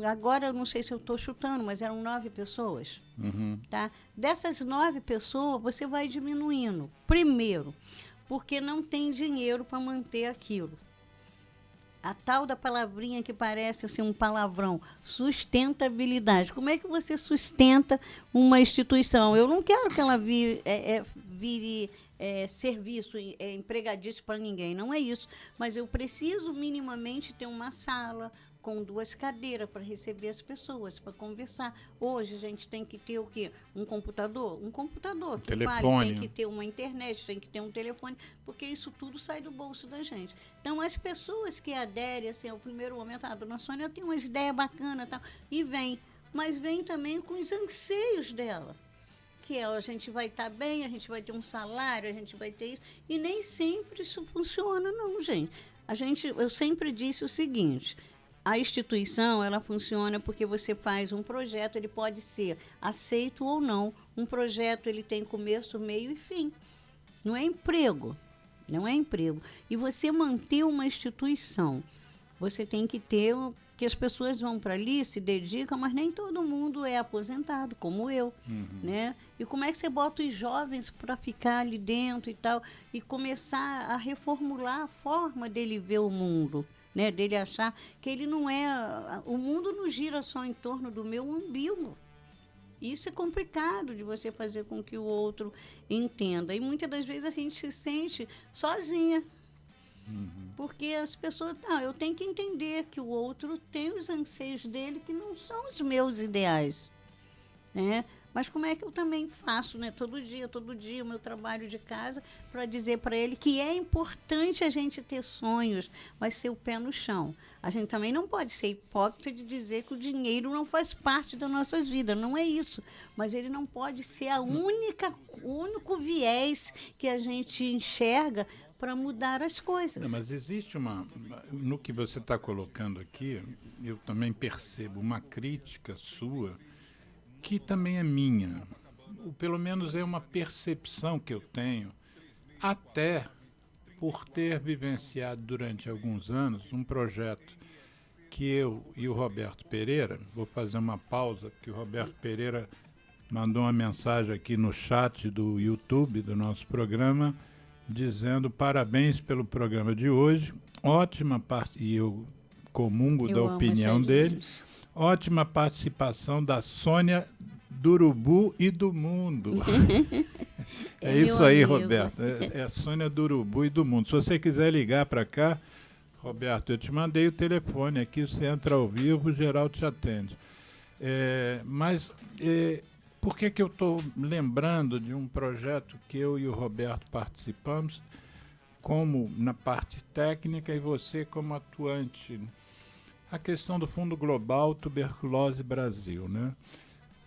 Agora, eu não sei se eu estou chutando, mas eram 9 pessoas. Tá? Dessas 9 pessoas, você vai diminuindo. Primeiro, porque não tem dinheiro para manter aquilo. A tal da palavrinha que parece assim, um palavrão, sustentabilidade. Como é que você sustenta uma instituição? Eu não quero que ela vire serviço, empregadício para ninguém, não é isso. Mas eu preciso minimamente ter uma sala com 2 cadeiras para receber as pessoas, para conversar. Hoje a gente tem que ter o quê? Um computador? Um computador que telefone. Fale, tem que ter uma internet, tem que ter um telefone, porque isso tudo sai do bolso da gente. Então, as pessoas que aderem, assim, ao primeiro momento, dona Sônia tem umas ideias bacanas, tal, e vem. Mas vem também com os anseios dela. Que a gente vai estar bem, a gente vai ter um salário, a gente vai ter isso. E nem sempre isso funciona, não, gente. Eu sempre disse o seguinte... A instituição, ela funciona porque você faz um projeto, ele pode ser aceito ou não. Um projeto, ele tem começo, meio e fim. Não é emprego. E você manter uma instituição, você tem que ter... que as pessoas vão para ali, se dedicam, mas nem todo mundo é aposentado, como eu. Né? E como é que você bota os jovens para ficar ali dentro e tal, e começar a reformular a forma dele ver o mundo? Né, dele achar que ele não é... O mundo não gira só em torno do meu umbigo. Isso é complicado de você fazer com que o outro entenda. E muitas das vezes a gente se sente sozinha. Porque as pessoas, eu tenho que entender que o outro tem os anseios dele que não são os meus ideais, né? Mas como é que eu também faço, né? Todo dia, o meu trabalho de casa, para dizer para ele que é importante a gente ter sonhos, mas ser o pé no chão. A gente também não pode ser hipócrita de dizer que o dinheiro não faz parte das nossas vidas, não é isso. Mas ele não pode ser o único viés que a gente enxerga para mudar as coisas. Não, mas existe no que você está colocando aqui, eu também percebo uma crítica sua, que também é minha. Ou pelo menos é uma percepção que eu tenho, até por ter vivenciado durante alguns anos um projeto que eu e o Roberto Pereira, vou fazer uma pausa, porque o Roberto Pereira mandou uma mensagem aqui no chat do YouTube do nosso programa, dizendo parabéns pelo programa de hoje, ótima parte, e eu comungo da opinião dele, ótima participação da Sônia do Urubu e do Mundo. É isso aí, Roberto, é a Sônia do Urubu e do Mundo. Se você quiser ligar para cá, Roberto, eu te mandei o telefone aqui, você entra ao vivo, o Geraldo te atende. Por que eu estou lembrando de um projeto que eu e o Roberto participamos, como na parte técnica e você como atuante? A questão do Fundo Global Tuberculose Brasil, né?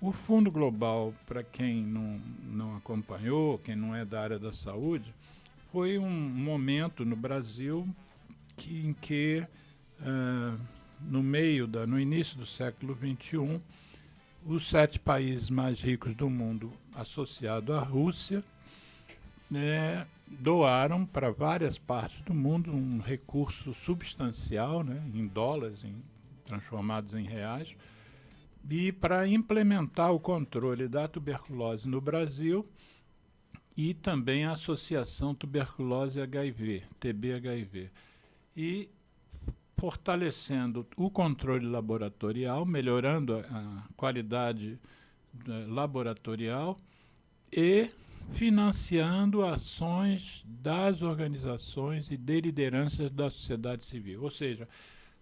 O Fundo Global, para quem não acompanhou, quem não é da área da saúde, foi um momento no Brasil em que no início do século XXI, os 7 países mais ricos do mundo, associado à Rússia, doaram para várias partes do mundo um recurso substancial, né, em dólares, transformados em reais, e para implementar o controle da tuberculose no Brasil e também a Associação Tuberculose HIV, TB-HIV. E fortalecendo o controle laboratorial, melhorando a qualidade laboratorial e financiando ações das organizações e de lideranças da sociedade civil. Ou seja,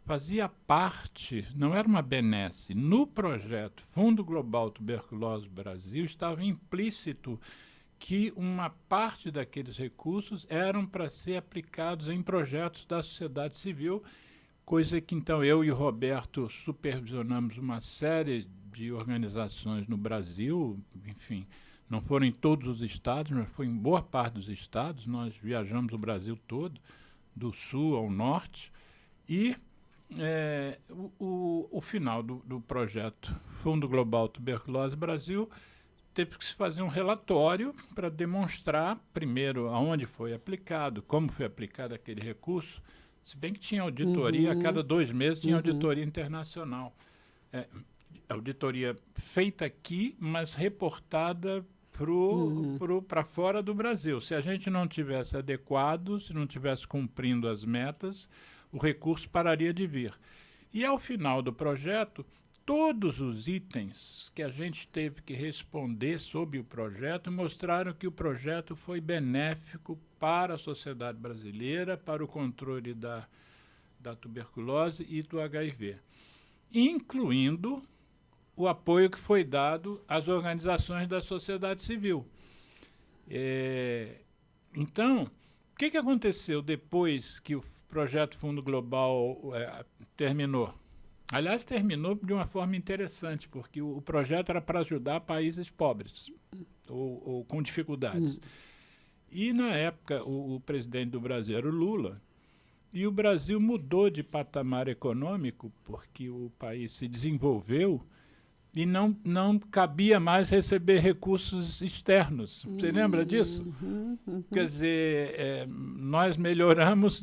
fazia parte, não era uma benesse, no projeto Fundo Global Tuberculose Brasil estava implícito que uma parte daqueles recursos eram para ser aplicados em projetos da sociedade civil, coisa que então eu e o Roberto supervisionamos uma série de organizações no Brasil, enfim, não foram em todos os estados, mas foi em boa parte dos estados, nós viajamos o Brasil todo, do sul ao norte, e o final do projeto Fundo Global Tuberculose Brasil teve que se fazer um relatório para demonstrar, primeiro, aonde foi aplicado, como foi aplicado aquele recurso, se bem que tinha auditoria, a cada 2 meses tinha auditoria internacional. Auditoria feita aqui, mas reportada para fora do Brasil. Se a gente não tivesse adequado, se não tivesse cumprindo as metas, o recurso pararia de vir. E ao final do projeto, todos os itens que a gente teve que responder sobre o projeto mostraram que o projeto foi benéfico para a sociedade brasileira, para o controle da tuberculose e do HIV, incluindo o apoio que foi dado às organizações da sociedade civil. Então, o que aconteceu depois que o projeto Fundo Global terminou? Aliás, terminou de uma forma interessante, porque o projeto era para ajudar países pobres ou com dificuldades. E, na época, o presidente do Brasil era o Lula, e o Brasil mudou de patamar econômico, porque o país se desenvolveu e não cabia mais receber recursos externos. Você lembra disso? Quer dizer, nós melhoramos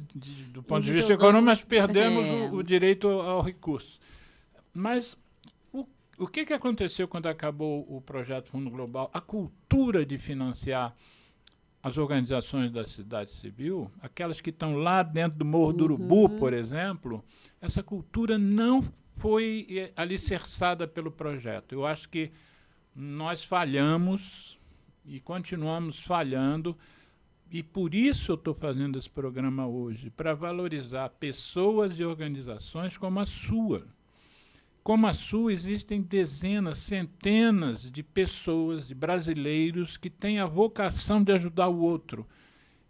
do ponto de vista econômico, mas perdemos o direito ao recurso. Mas o que aconteceu quando acabou o projeto Fundo Global? A cultura de financiar as organizações da sociedade civil, aquelas que estão lá dentro do Morro do Urubu, por exemplo, essa cultura não foi alicerçada pelo projeto. Eu acho que nós falhamos e continuamos falhando, e por isso eu estou fazendo esse programa hoje, para valorizar pessoas e organizações como a sua. Como a sua, existem dezenas, centenas de pessoas, de brasileiros, que têm a vocação de ajudar o outro.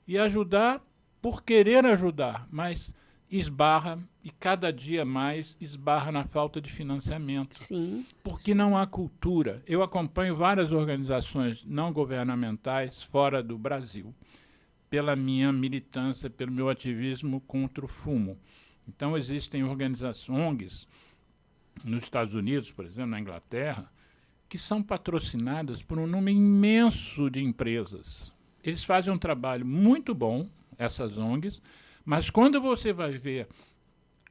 E ajudar por querer ajudar, mas esbarra, e cada dia mais esbarra na falta de financiamento. Sim. Porque não há cultura. Eu acompanho várias organizações não governamentais fora do Brasil, pela minha militância, pelo meu ativismo contra o fumo. Então, existem organizações, ONGs, nos Estados Unidos, por exemplo, na Inglaterra, que são patrocinadas por um número imenso de empresas. Eles fazem um trabalho muito bom, essas ONGs, mas quando você vai ver,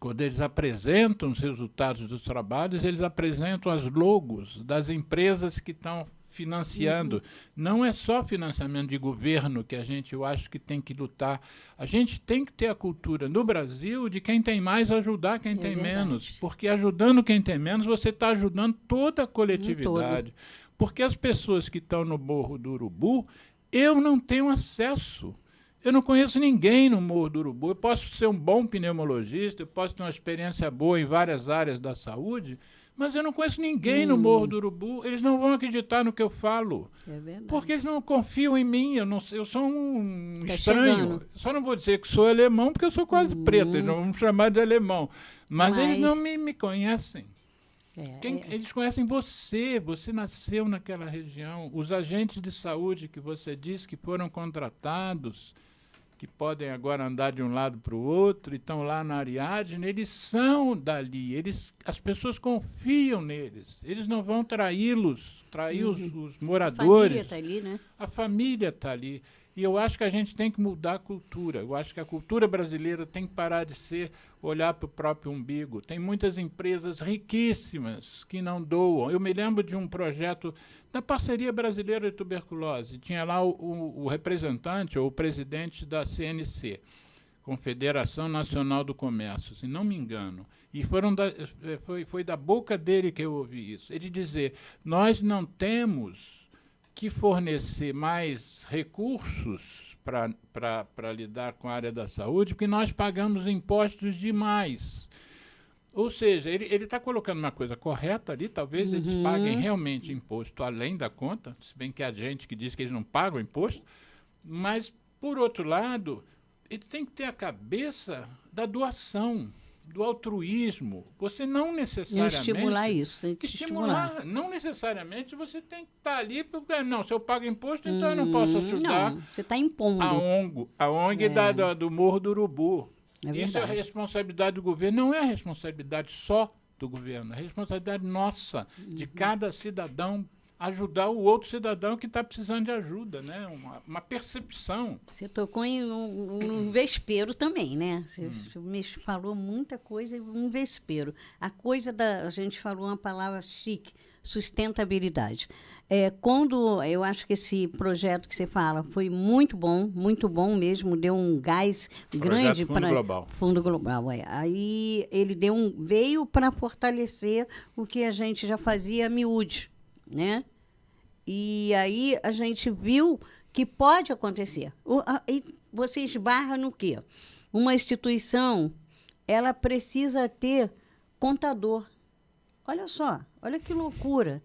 quando eles apresentam os resultados dos trabalhos, eles apresentam as logos das empresas que estão financiando. Não é só financiamento de governo que eu acho que tem que lutar. A gente tem que ter a cultura no Brasil de quem tem mais ajudar quem tem menos. Porque ajudando quem tem menos, você está ajudando toda a coletividade. Porque as pessoas que estão no Morro do Urubu, eu não tenho acesso. Eu não conheço ninguém no Morro do Urubu. Eu posso ser um bom pneumologista, eu posso ter uma experiência boa em várias áreas da saúde, mas eu não conheço ninguém no Morro do Urubu. Eles não vão acreditar no que eu falo. É verdade. Porque eles não confiam em mim. Eu sou um estranho. Só não vou dizer que sou alemão, porque eu sou quase preto. Eles não vão me chamar de alemão. Mas eles não me conhecem. Eles conhecem você. Você nasceu naquela região. Os agentes de saúde que você disse que foram contratados, que podem agora andar de um lado para o outro, e estão lá na Ariadne, eles são dali, as pessoas confiam neles, eles não vão trair os moradores. A família está ali, né? A família está ali. E eu acho que a gente tem que mudar a cultura. Eu acho que a cultura brasileira tem que parar de olhar para o próprio umbigo. Tem muitas empresas riquíssimas que não doam. Eu me lembro de um projeto da Parceria Brasileira de Tuberculose. Tinha lá o representante ou o presidente da CNC, Confederação Nacional do Comércio, se não me engano. E foi da boca dele que eu ouvi isso. Ele dizer, nós não temos que fornecer mais recursos para lidar com a área da saúde, porque nós pagamos impostos demais. Ou seja, ele está colocando uma coisa correta ali, talvez eles paguem realmente imposto além da conta, se bem que há gente que diz que eles não pagam imposto, mas, por outro lado, ele tem que ter a cabeça da doação, do altruísmo. Você não necessariamente... Estimular isso, tem que estimular. Não necessariamente você tem que estar ali, porque, não, se eu pago imposto, então eu não posso ajudar. Não, você está impondo. A ONG do Morro do Urubu. Isso é a verdade. Responsabilidade do governo. Não é a responsabilidade só do governo, é a responsabilidade nossa, de cada cidadão, ajudar o outro cidadão que está precisando de ajuda, né? Uma percepção. Você tocou em um vespeiro também, né? Você me falou muita coisa em um vespeiro. A gente falou uma palavra chique, sustentabilidade. Quando eu acho que esse projeto que você fala foi muito bom mesmo, deu um gás grande para Fundo Global. Aí ele veio para fortalecer o que a gente já fazia a miúde, né? E aí a gente viu que pode acontecer. E você esbarra no quê? Uma instituição, ela precisa ter contador. Olha só, olha que loucura.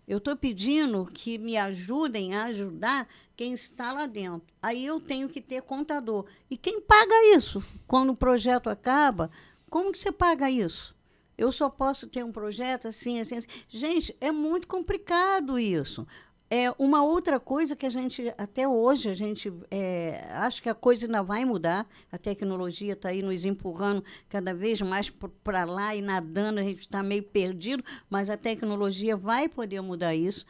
Eu estou pedindo que me ajudem a ajudar quem está lá dentro. Aí eu tenho que ter contador. E quem paga isso? Quando o projeto acaba, como que você paga isso? Eu só posso ter um projeto assim, assim, assim. Gente, é muito complicado isso. Uma outra coisa que até hoje, acho que a coisa ainda vai mudar. A tecnologia está aí nos empurrando cada vez mais para lá e nadando, a gente está meio perdido, mas a tecnologia vai poder mudar isso.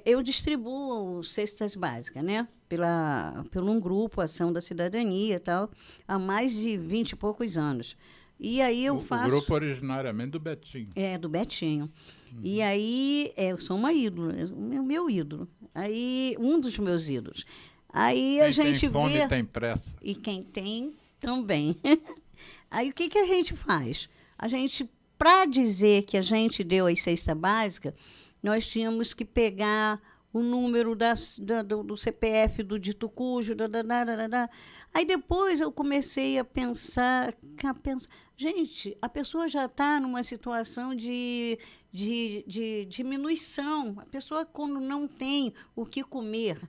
Eu distribuo cestas básicas, né? Pelo um grupo, Ação da Cidadania e tal, há mais de 20 e poucos anos. E aí eu faço... O grupo originariamente do Betinho. Do Betinho. E aí, eu sou uma ídola, o meu ídolo. Aí, um dos meus ídolos. Aí a gente tem fome vê... tem pressa. E quem tem, também. Aí o que a gente faz? Para dizer que a gente deu a cesta básica, nós tínhamos que pegar o número do CPF do dito cujo. Aí depois eu comecei a pensar, gente, a pessoa já está numa situação de diminuição. A pessoa, quando não tem o que comer,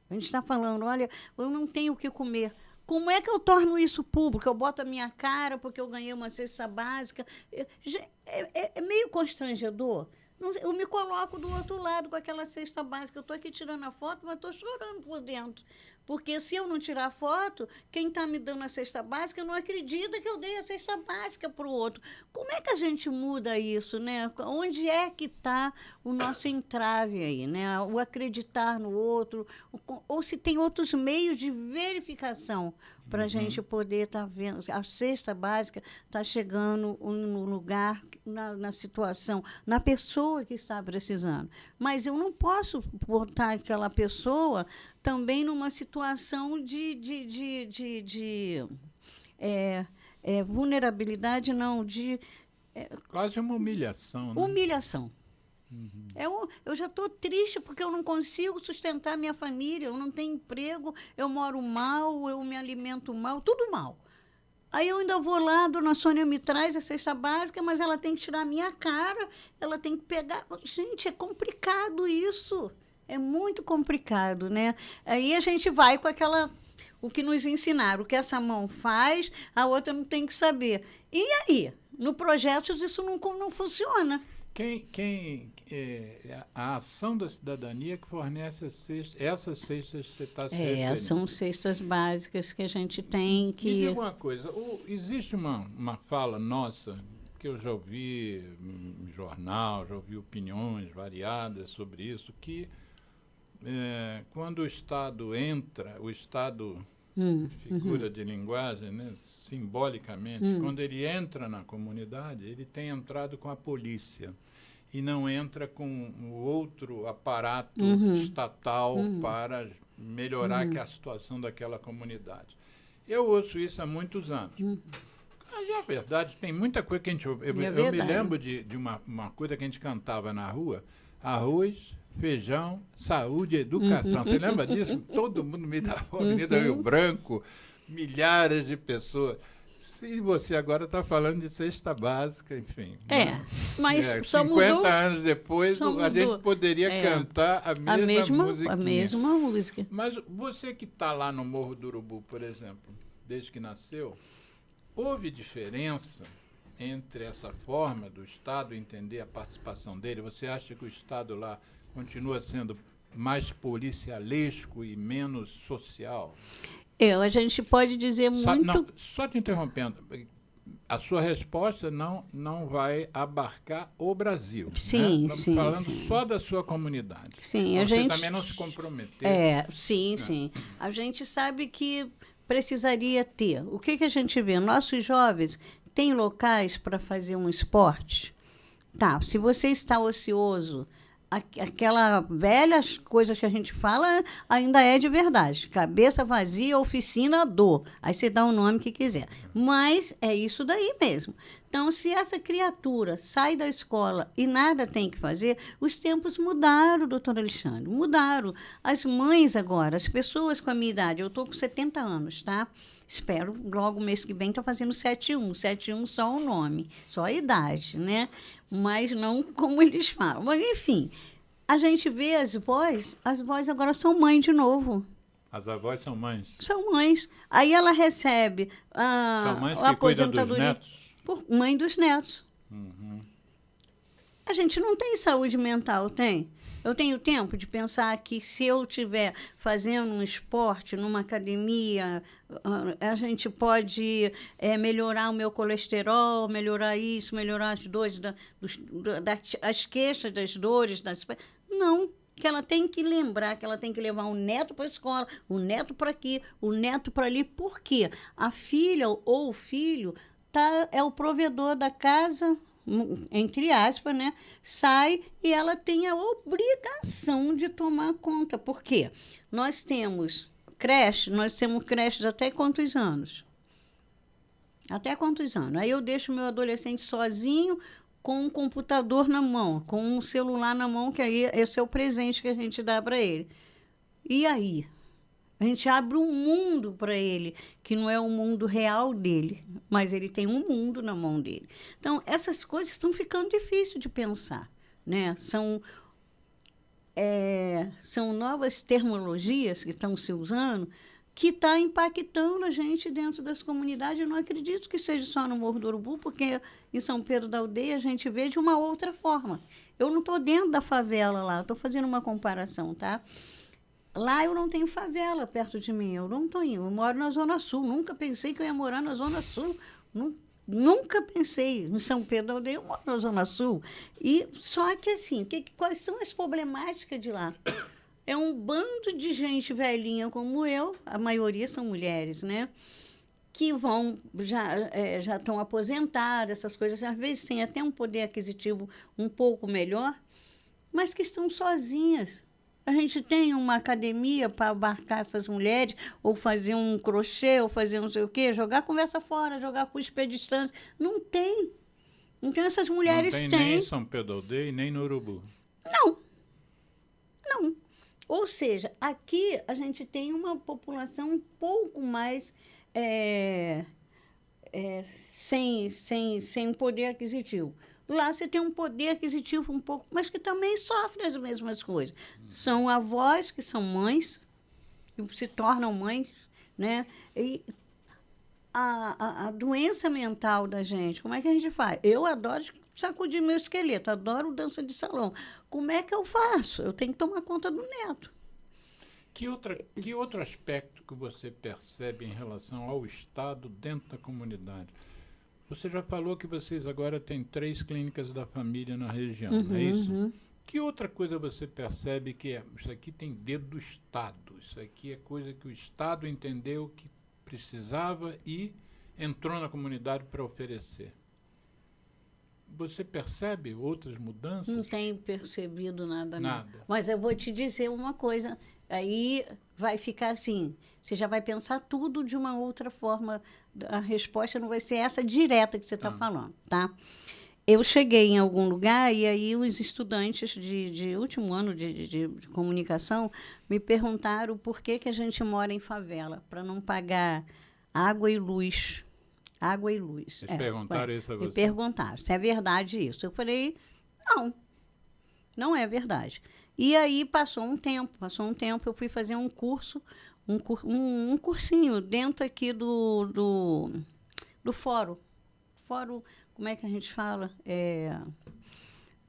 a gente está falando, olha, eu não tenho o que comer. Como é que eu torno isso público? Eu boto a minha cara porque eu ganhei uma cesta básica. É meio constrangedor. Eu me coloco do outro lado com aquela cesta básica. Eu estou aqui tirando a foto, mas estou chorando por dentro. Porque se eu não tirar a foto, quem está me dando a cesta básica não acredita que eu dei a cesta básica para o outro. Como é que a gente muda isso, né? Onde é que está o nosso entrave aí, né? O acreditar no outro, ou se tem outros meios de verificação para a gente poder estar vendo. A cesta básica está chegando no lugar, na situação, na pessoa que está precisando. Mas eu não posso botar aquela pessoa também numa situação de vulnerabilidade, não, quase uma humilhação, né? Humilhação. Eu já estou triste porque eu não consigo sustentar minha família, eu não tenho emprego, eu moro mal, eu me alimento mal, tudo mal. Aí eu ainda vou lá, a dona Sônia me traz a cesta básica, mas ela tem que tirar a minha cara, ela tem que pegar... Gente, é complicado isso, é muito complicado, né? Aí a gente vai com o que nos ensinaram, o que essa mão faz, a outra não tem que saber. E aí? No projeto isso não funciona. A ação da cidadania que fornece essas cestas que você está se referindo. São cestas básicas que a gente tem que... Me diga uma coisa, existe uma fala nossa que eu já ouvi em jornal, já ouvi opiniões variadas sobre isso, que quando o Estado entra, o Estado, figura de linguagem, né, simbolicamente, quando ele entra na comunidade, ele tem entrado com a polícia e não entra com o outro aparato estatal para melhorar a situação daquela comunidade. Eu ouço isso há muitos anos. Mas, é verdade, tem muita coisa que a gente ouve. Eu me lembro de uma coisa que a gente cantava na rua: arroz, feijão, saúde, educação. Você lembra disso? Todo mundo me dá a Avenida Rio Branco, milhares de pessoas. Se você agora está falando de cesta básica, enfim. Mas só 50 mudou, anos depois, a gente poderia cantar a mesma musiquinha. A mesma música. Mas você que está lá no Morro do Urubu, por exemplo, desde que nasceu, houve diferença entre essa forma do Estado entender a participação dele? Você acha que o Estado lá continua sendo mais policialesco e menos social? A gente pode dizer muito... Só te interrompendo, a sua resposta não vai abarcar o Brasil. Sim, né? Estamos falando só da sua comunidade. Sim, então, a gente... também não se comprometer. Sim. A gente sabe que precisaria ter. O que a gente vê? Nossos jovens têm locais para fazer um esporte? Tá, se você está ocioso... Aquela velha coisa que a gente fala ainda é de verdade. Cabeça vazia, oficina, dor. Aí você dá o nome que quiser. Mas é isso daí mesmo. Então, se essa criatura sai da escola e nada tem que fazer, os tempos mudaram, doutor Alexandre, mudaram. As mães agora, as pessoas com a minha idade, eu estou com 70 anos, tá? Espero, logo mês que vem, estar fazendo 71. 71 só o nome, só a idade, né? Mas não como eles falam. Mas, enfim, a gente vê as vós agora são mães de novo. As avós são mães? São mães. Aí ela recebe são mães que cuidam dos netos? Mãe dos netos. A gente não tem saúde mental, tem? Eu tenho tempo de pensar que se eu estiver fazendo um esporte numa academia, a gente pode melhorar o meu colesterol, melhorar isso, melhorar as dores, as queixas das dores. Não, que ela tem que lembrar que ela tem que levar o neto para a escola, o neto para aqui, o neto para ali. Por quê? A filha ou o filho é o provedor da casa, entre aspas, né? Sai e ela tem a obrigação de tomar conta. Por quê? Nós temos creches até quantos anos? Até quantos anos? Aí eu deixo meu adolescente sozinho com um computador na mão, com um celular na mão, que aí esse é o presente que a gente dá para ele. E aí? A gente abre um mundo para ele, que não é o mundo real dele, mas ele tem um mundo na mão dele. Então, essas coisas estão ficando difíceis de pensar, né? São novas terminologias que estão se usando que está impactando a gente dentro das comunidades. Eu não acredito que seja só no Morro do Urubu, porque em São Pedro da Aldeia a gente vê de uma outra forma. Eu não estou dentro da favela lá, estou fazendo uma comparação, tá? Lá eu não tenho favela perto de mim, eu não estou indo. Eu moro na Zona Sul, nunca pensei que eu ia morar na Zona Sul. Nunca pensei. Em São Pedro da Aldeia eu moro na Zona Sul. E só que assim, quais são as problemáticas de lá? É um bando de gente velhinha como eu, a maioria são mulheres, né? Que já estão aposentadas, essas coisas. Às vezes têm até um poder aquisitivo um pouco melhor, mas que estão sozinhas. A gente tem uma academia para abarcar essas mulheres, ou fazer um crochê, ou fazer não sei o quê, jogar conversa fora, jogar com expedistância. Não tem. Então, essas mulheres têm. Não tem nem em São Pedro da Aldeia e nem no Urubu. Não. Ou seja, aqui a gente tem uma população um pouco mais sem poder aquisitivo. Lá você tem um poder aquisitivo um pouco, mas que também sofre as mesmas coisas. São avós que são mães, que se tornam mães, né? E a doença mental da gente, como é que a gente faz? Eu adoro sacudir meu esqueleto, adoro dança de salão. Como é que eu faço? Eu tenho que tomar conta do neto. Que outro aspecto que você percebe em relação ao Estado dentro da comunidade? Você já falou que vocês agora têm 3 clínicas da família na região, não é isso? Uhum. Que outra coisa você percebe que isso aqui tem dedo do Estado? Isso aqui é coisa que o Estado entendeu que precisava e entrou na comunidade para oferecer. Você percebe outras mudanças? Não tenho percebido nada. Nada. Não. Mas eu vou te dizer uma coisa, aí vai ficar assim, você já vai pensar tudo de uma outra forma, a resposta não vai ser essa direta que você está falando, tá? Eu cheguei em algum lugar e aí os estudantes de último ano de comunicação me perguntaram por que a gente mora em favela, para não pagar água e luz. Água e luz. Eles perguntaram isso a você? Me perguntaram se é verdade isso. Eu falei, não é verdade. E aí passou um tempo, eu fui fazer um curso, um cursinho dentro aqui do fórum. Fórum, como é que a gente fala?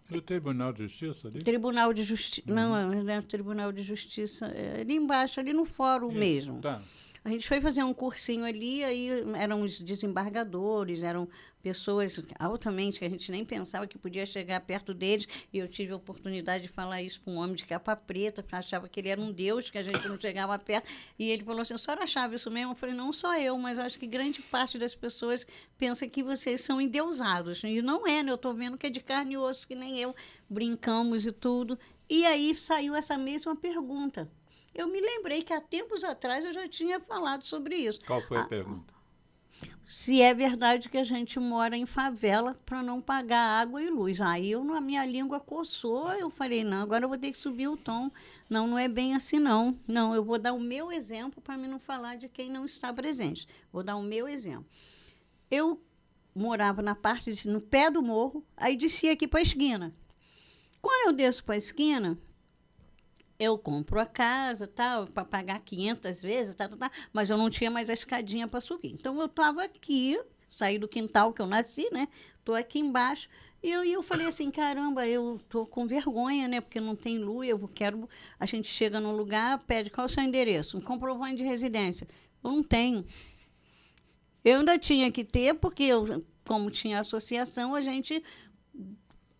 No Tribunal de Justiça ali? Tribunal de Justiça. Não é Tribunal de Justiça, ali embaixo, ali no fórum mesmo. Tá. A gente foi fazer um cursinho ali, aí eram os desembargadores, eram pessoas altamente que a gente nem pensava que podia chegar perto deles, e eu tive a oportunidade de falar isso para um homem de capa preta, que achava que ele era um deus, que a gente não chegava perto, e ele falou assim, a senhora achava isso mesmo? Eu falei, não só eu, mas eu acho que grande parte das pessoas pensa que vocês são endeusados, e não é, né? Eu estou vendo que é de carne e osso, que nem eu, brincamos e tudo, e aí saiu essa mesma pergunta. Eu me lembrei que há tempos atrás eu já tinha falado sobre isso. Qual foi a pergunta? Se é verdade que a gente mora em favela para não pagar água e luz. Aí a minha língua coçou, eu falei, não, agora eu vou ter que subir o tom. Não é bem assim, não. Não, eu vou dar o meu exemplo para mim não falar de quem não está presente. Vou dar o meu exemplo. Eu morava no pé do morro, aí descia aqui para a esquina. Quando eu desço para a esquina, eu compro a casa, tal, para pagar 500 vezes, mas eu não tinha mais a escadinha para subir. Então, eu estava aqui, saí do quintal que eu nasci, né? Estou aqui embaixo. E eu falei assim, caramba, eu estou com vergonha, né? Porque não tem luz, a gente chega num lugar, pede qual é o seu endereço? Um comprovante de residência. Eu não tenho. Eu ainda tinha que ter, porque como tinha associação, a gente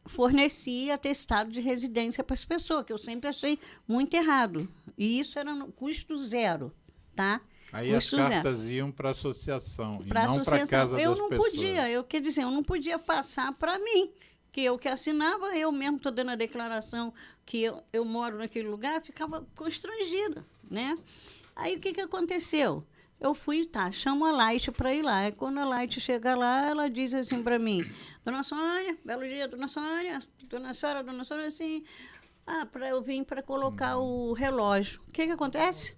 fornecia atestado de residência para as pessoas, que eu sempre achei muito errado. E isso era no custo zero, tá? Aí custo as cartas iam para a associação, e não para a casa das pessoas. Eu não podia passar para mim, que eu que assinava, eu mesmo estou dando a declaração que eu moro naquele lugar, ficava constrangida, né? Aí o que aconteceu? Eu fui, chamo a Laite para ir lá. E quando a Laite chega lá, ela diz assim para mim, Dona Sônia, belo dia, Dona Sônia, Dona Sônia, assim, para eu vir para colocar o relógio. O que acontece?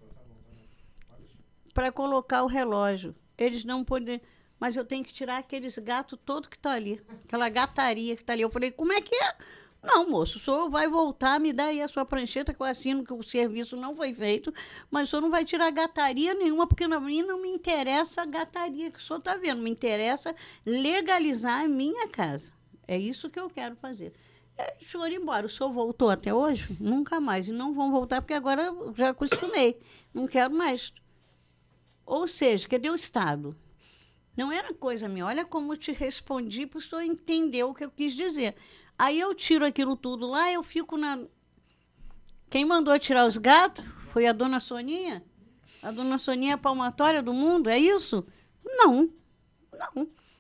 Para colocar o relógio. Eles não podem... Mas eu tenho que tirar aqueles gatos todos que estão ali. Aquela gataria que está ali. Eu falei, como é que é? Não, moço, o senhor vai voltar, me dá aí a sua prancheta, que eu assino que o serviço não foi feito, mas o senhor não vai tirar gataria nenhuma, porque a mim não me interessa a gataria que o senhor está vendo. Me interessa legalizar a minha casa. É isso que eu quero fazer. O senhor ir embora. O senhor voltou até hoje? Nunca mais. E não vão voltar, porque agora eu já acostumei. Não quero mais. Ou seja, cadê o Estado? Não era coisa minha. Olha como eu te respondi para o senhor entender o que eu quis dizer. Aí eu tiro aquilo tudo lá, eu fico na... Quem mandou tirar os gatos foi a Dona Soninha? A Dona Soninha é a palmatória do mundo? É isso? Não.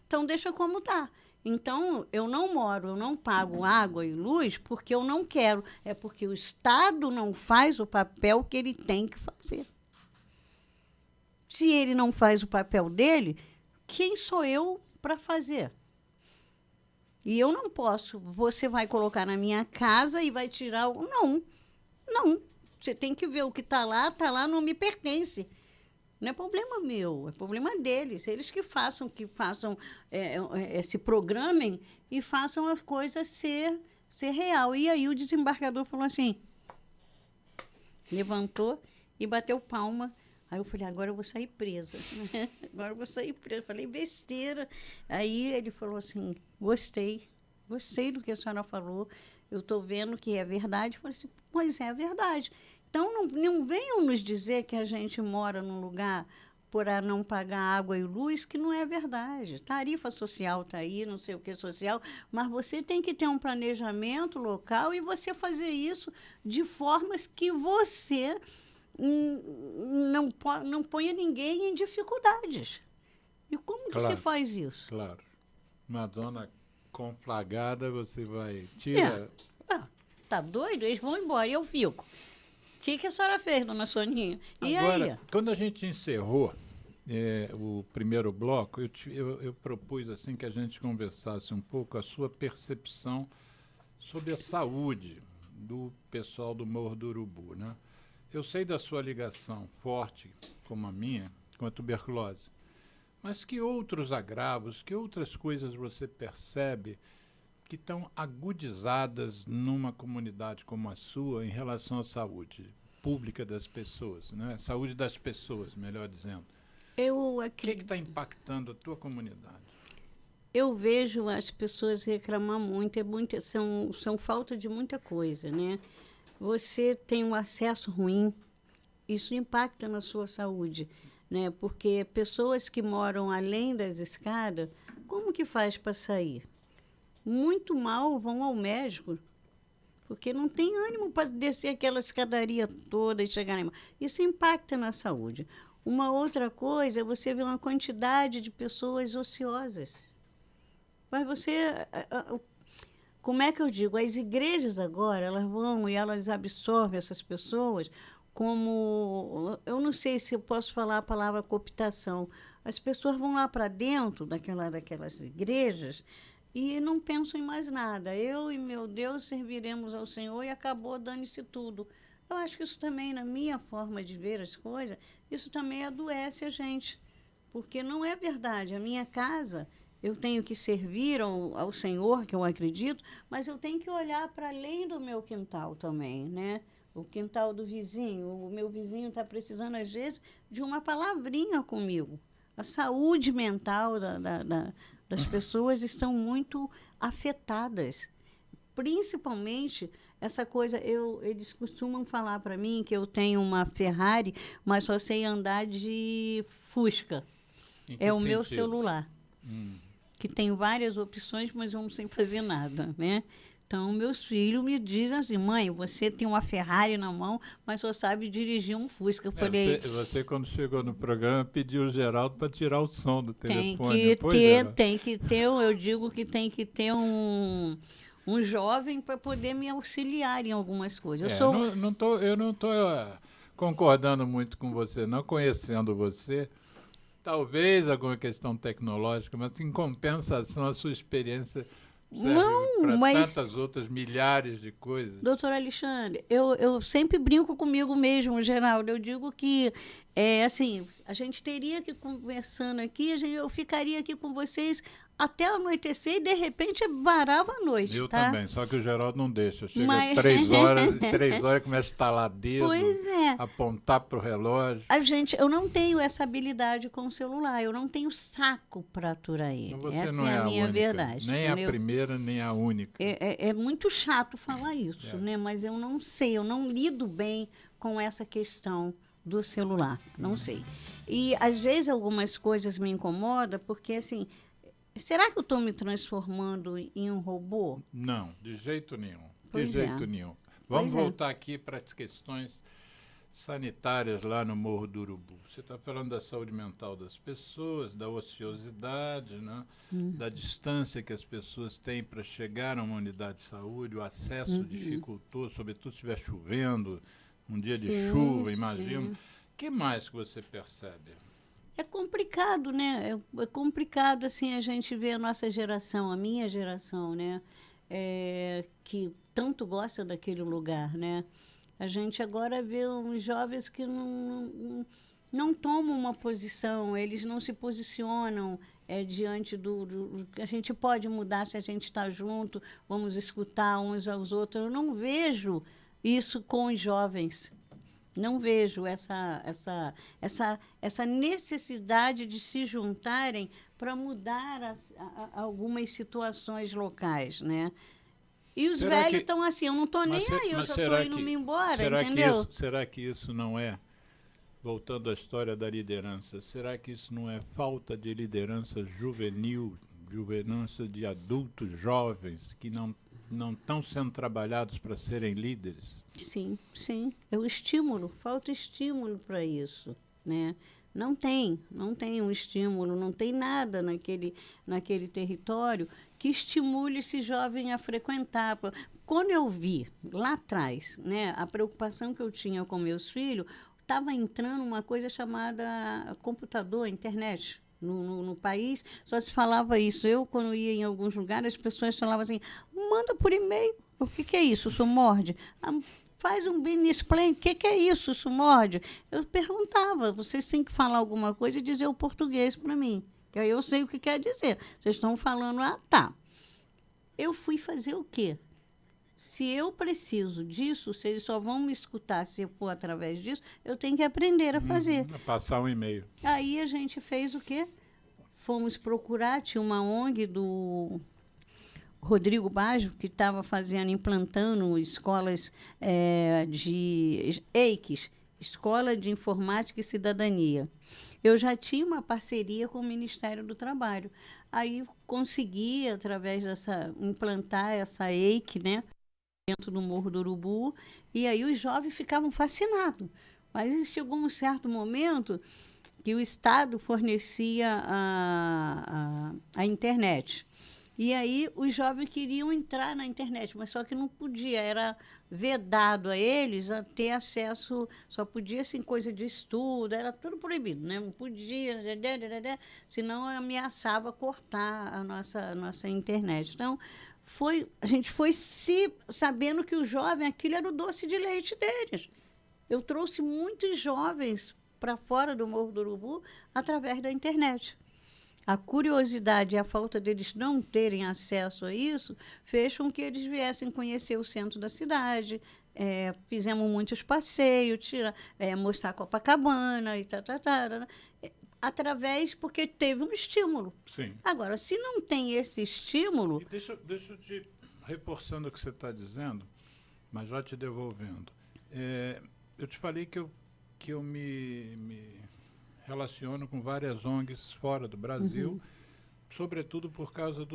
Então deixa como está. Então, eu não pago água e luz porque eu não quero. É porque o Estado não faz o papel que ele tem que fazer. Se ele não faz o papel dele, quem sou eu para fazer? E eu não posso. Você vai colocar na minha casa e vai tirar... Não. Você tem que ver o que está lá, não me pertence. Não é problema meu, é problema deles. Eles que façam se programem e façam as coisas ser real. E aí o desembargador falou assim, levantou e bateu palma. Aí eu falei, agora eu vou sair presa. Agora eu vou sair presa. Falei, besteira. Aí ele falou assim, gostei do que a senhora falou, eu estou vendo que é verdade. Eu falei assim, pois é verdade. Então, não venham nos dizer que a gente mora num lugar por não pagar água e luz, que não é verdade. Tarifa social está aí, não sei o que social, mas você tem que ter um planejamento local e você fazer isso de formas que você não ponha ninguém em dificuldades. E como que se faz isso? Claro. Uma zona conflagrada, você vai... Tira... Tá doido? Eles vão embora e eu fico. O que a senhora fez, Dona Soninha? E agora, aí? Quando a gente encerrou o primeiro bloco, eu propus assim que a gente conversasse um pouco a sua percepção sobre a saúde do pessoal do Morro do Urubu, né? Eu sei da sua ligação forte, como a minha, com a tuberculose, mas que outros agravos, que outras coisas você percebe que estão agudizadas numa comunidade como a sua em relação à saúde pública das pessoas, né? Saúde das pessoas, melhor dizendo. O que está impactando a tua comunidade? Eu vejo as pessoas reclamar muito, são falta de muita coisa, né? Você tem um acesso ruim, isso impacta na sua saúde, né? Porque pessoas que moram além das escadas, como que faz para sair? Muito mal vão ao médico, porque não tem ânimo para descer aquela escadaria toda e chegar lá. Isso impacta na saúde. Uma outra coisa é você ver uma quantidade de pessoas ociosas. Mas como é que eu digo? As igrejas agora, elas vão e elas absorvem essas pessoas como... Eu não sei se eu posso falar a palavra cooptação. As pessoas vão lá para dentro daquelas igrejas e não pensam em mais nada. Eu e meu Deus serviremos ao Senhor e acabou dando-se tudo. Eu acho que isso também, na minha forma de ver as coisas, isso também adoece a gente. Porque não é verdade. A minha casa... Eu tenho que servir ao Senhor, que eu acredito, mas eu tenho que olhar para além do meu quintal também, né? O quintal do vizinho. O meu vizinho está precisando, às vezes, de uma palavrinha comigo. A saúde mental das pessoas estão muito afetadas. Principalmente essa coisa... Eles costumam falar para mim que eu tenho uma Ferrari, mas só sei andar de Fusca. É o meu celular. Que tem várias opções, mas eu não sei fazer nada, né? Então, meus filhos me dizem assim, mãe, você tem uma Ferrari na mão, mas só sabe dirigir um Fusca. Eu falei... Você, quando chegou no programa, pediu o Geraldo para tirar o som do telefone. Tem que ter, eu digo que tem que ter um jovem para poder me auxiliar em algumas coisas. Eu não estou concordando muito com você, não conhecendo você, Talvez alguma questão tecnológica, mas em compensação a sua experiência serve Não, para mas- tantas outras milhares de coisas. Doutor Alexandre, eu sempre brinco comigo mesmo, Geraldo. Eu digo que, assim, a gente teria que ir conversando aqui, eu ficaria aqui com vocês até anoitecer e, de repente, varava a noite, Eu tá? também, só que o Geraldo não deixa. Chega Mas- 3 horas começa a estalar dedo, Pois é. apontar para o relógio. Eu não tenho essa habilidade com o celular, eu não tenho saco para aturar ele. Você Essa não é a minha única, verdade. nem a entendeu? primeira, nem a única. É muito chato falar isso, né? Mas eu não sei, eu não lido bem com essa questão do celular, não sei. E às vezes algumas coisas me incomodam, porque assim, será que eu estou me transformando em um robô? Não, de jeito nenhum. Pois de é. jeito nenhum. Vamos Pois é. voltar aqui para as questões sanitárias lá no Morro do Urubu. Você está falando da saúde mental das pessoas, da ociosidade, né? Da distância que as pessoas têm para chegar a uma unidade de saúde, o acesso dificultoso, sobretudo se estiver chovendo, um dia de Sim, chuva, sim. imagino. O que mais que você percebe? É complicado, né? É complicado, assim, a gente ver a nossa geração, a minha geração, né? Que tanto gosta daquele lugar, né? A gente agora vê uns jovens que não tomam uma posição, eles não se posicionam diante do... A gente pode mudar se a gente está junto, vamos escutar uns aos outros. Eu não vejo isso com os jovens. Não vejo essa necessidade de se juntarem para mudar algumas situações locais, né? E os Será velhos que- estão assim, eu não estou nem aí, eu mas já será estou indo que- me embora, será entendeu? será que isso não é, voltando à história da liderança, será que isso não é falta de liderança juvenil, liderança de adultos jovens que não estão sendo trabalhados para serem líderes? Sim, sim. É o estímulo, falta estímulo para isso, né? Não tem um estímulo, não tem nada naquele território que estimule esse jovem a frequentar. Quando eu vi lá atrás, né, a preocupação que eu tinha com meus filhos, estava entrando uma coisa chamada computador, internet. No país só se falava isso. Eu, quando ia em alguns lugares, as pessoas falavam assim, manda por e-mail. O que é isso? Isso morde? Faz um business plan. O que é isso? Isso morde? Eu perguntava, vocês têm que falar alguma coisa e dizer o português para mim, que aí eu sei o que quer dizer. Vocês estão falando, tá. Eu fui fazer o quê? Se eu preciso disso, se eles só vão me escutar se eu for através disso, eu tenho que aprender a fazer. Passar um e-mail. Aí a gente fez o quê? Fomos procurar, tinha uma ONG do Rodrigo Baggio, que estava implantando escolas de EICs, Escola de Informática e Cidadania. Eu já tinha uma parceria com o Ministério do Trabalho. Aí consegui, através implantar essa EIC, né, dentro do Morro do Urubu, e aí os jovens ficavam fascinados. Mas chegou um certo momento que o Estado fornecia a internet. E aí os jovens queriam entrar na internet, mas só que não podia, era vedado a eles a ter acesso, só podia assim, coisa de estudo, era tudo proibido, né? Não podia, senão ameaçava cortar a nossa internet. Então, a gente foi sabendo que o jovem, aquilo era o doce de leite deles. Eu trouxe muitos jovens para fora do Morro do Urubu através da internet. A curiosidade e a falta deles não terem acesso a isso fez com que eles viessem conhecer o centro da cidade. Fizemos muitos passeios, mostrar Copacabana e porque teve um estímulo. Sim. Agora, se não tem esse estímulo... E deixa eu te reforçando o que você está dizendo, mas já te devolvendo. Eu te falei que eu me relaciono com várias ONGs fora do Brasil, sobretudo por causa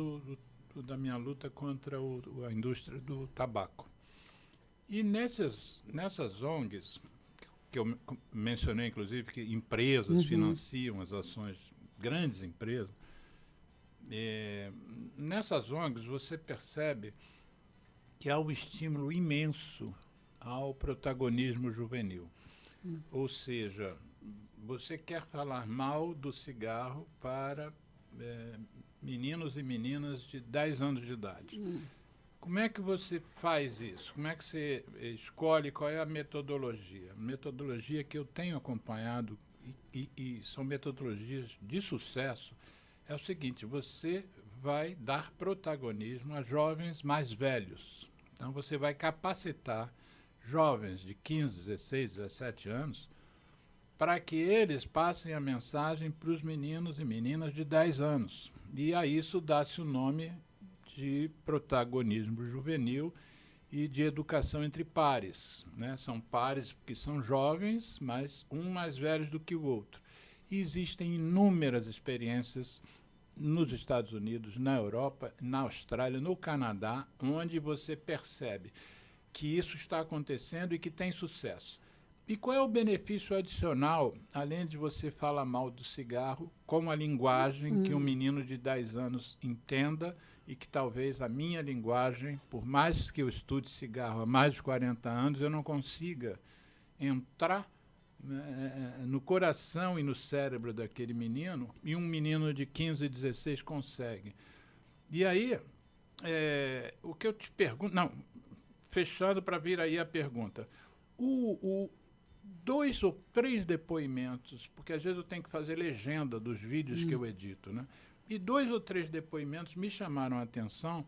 da minha luta contra a indústria do tabaco. E nessas ONGs, que eu mencionei, inclusive, que empresas financiam as ações, grandes empresas, nessas ONGs você percebe que há um estímulo imenso ao protagonismo juvenil. Ou seja, você quer falar mal do cigarro para meninos e meninas de 10 anos de idade. Como é que você faz isso? Como é que você escolhe qual é a metodologia? A metodologia que eu tenho acompanhado, e são metodologias de sucesso, é o seguinte: você vai dar protagonismo a jovens mais velhos. Então, você vai capacitar jovens de 15, 16, 17 anos para que eles passem a mensagem para os meninos e meninas de 10 anos. E a isso dá-se o nome de protagonismo juvenil e de educação entre pares, né? São pares que são jovens, mas um mais velhos do que o outro. E existem inúmeras experiências nos Estados Unidos, na Europa, na Austrália, no Canadá, onde você percebe que isso está acontecendo e que tem sucesso. E qual é o benefício adicional, além de você falar mal do cigarro, com a linguagem que um menino de 10 anos entenda e que talvez a minha linguagem, por mais que eu estude cigarro há mais de 40 anos, eu não consiga entrar no coração e no cérebro daquele menino, e um menino de 15, 16 consegue. E aí, o que eu te pergunto... Não, fechando para vir aí a pergunta. 2 ou 3 depoimentos, porque às vezes eu tenho que fazer legenda dos vídeos que eu edito, né? E 2 ou 3 depoimentos me chamaram a atenção,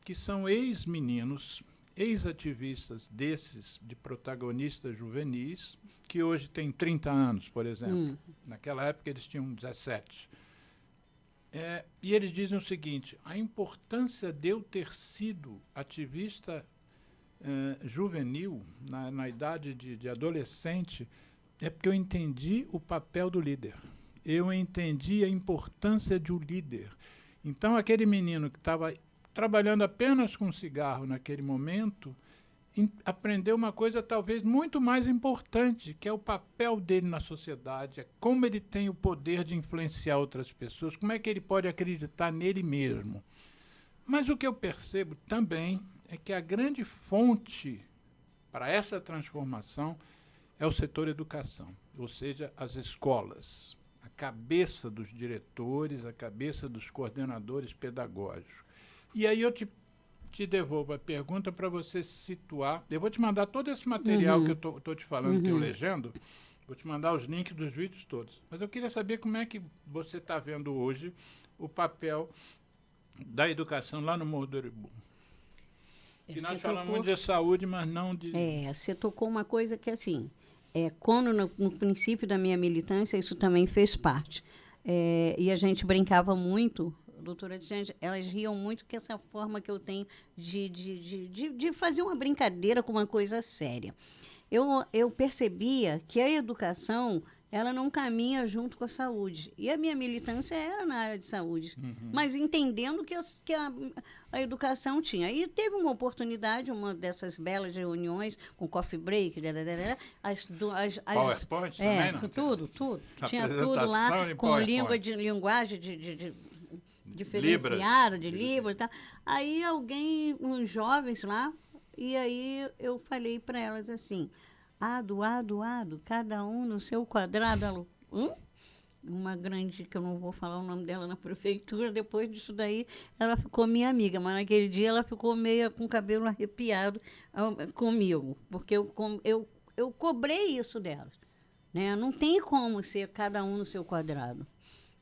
que são ex-meninos, ex-ativistas desses, de protagonistas juvenis, que hoje têm 30 anos, por exemplo. Naquela época eles tinham 17. E eles dizem o seguinte: a importância de eu ter sido ativista juvenil, na idade de adolescente, é porque eu entendi o papel do líder. Eu entendi a importância de um líder. Então, aquele menino que estava trabalhando apenas com cigarro naquele momento, aprendeu uma coisa talvez muito mais importante, que é o papel dele na sociedade, é como ele tem o poder de influenciar outras pessoas, como é que ele pode acreditar nele mesmo. Mas o que eu percebo também é que a grande fonte para essa transformação é o setor educação, ou seja, as escolas, a cabeça dos diretores, a cabeça dos coordenadores pedagógicos. E aí eu te devolvo a pergunta para você se situar. Eu vou te mandar todo esse material que eu estou te falando, que eu legendo, vou te mandar os links dos vídeos todos. Mas eu queria saber como é que você está vendo hoje o papel da educação lá no Morro do Urubu. Que nós falamos muito de saúde, mas não de... Você tocou uma coisa que, assim, quando no princípio da minha militância, isso também fez parte. E a gente brincava muito, doutora Djane, elas riam muito que essa forma que eu tenho de fazer uma brincadeira com uma coisa séria. Eu percebia que a educação, ela não caminha junto com a saúde. E a minha militância era na área de saúde, mas entendendo que a educação tinha. E teve uma oportunidade, uma dessas belas reuniões, com coffee break, PowerPoint também, não? Tudo. Tinha tudo lá, com linguagem diferenciada, de Libras e tal. Aí uns jovens lá, e aí eu falei para elas assim: ado, cada um no seu quadrado. Ela, uma grande, que eu não vou falar o nome dela na prefeitura, depois disso daí ela ficou minha amiga, mas naquele dia ela ficou meio com o cabelo arrepiado comigo, porque eu cobrei isso delas, né? Não tem como ser cada um no seu quadrado.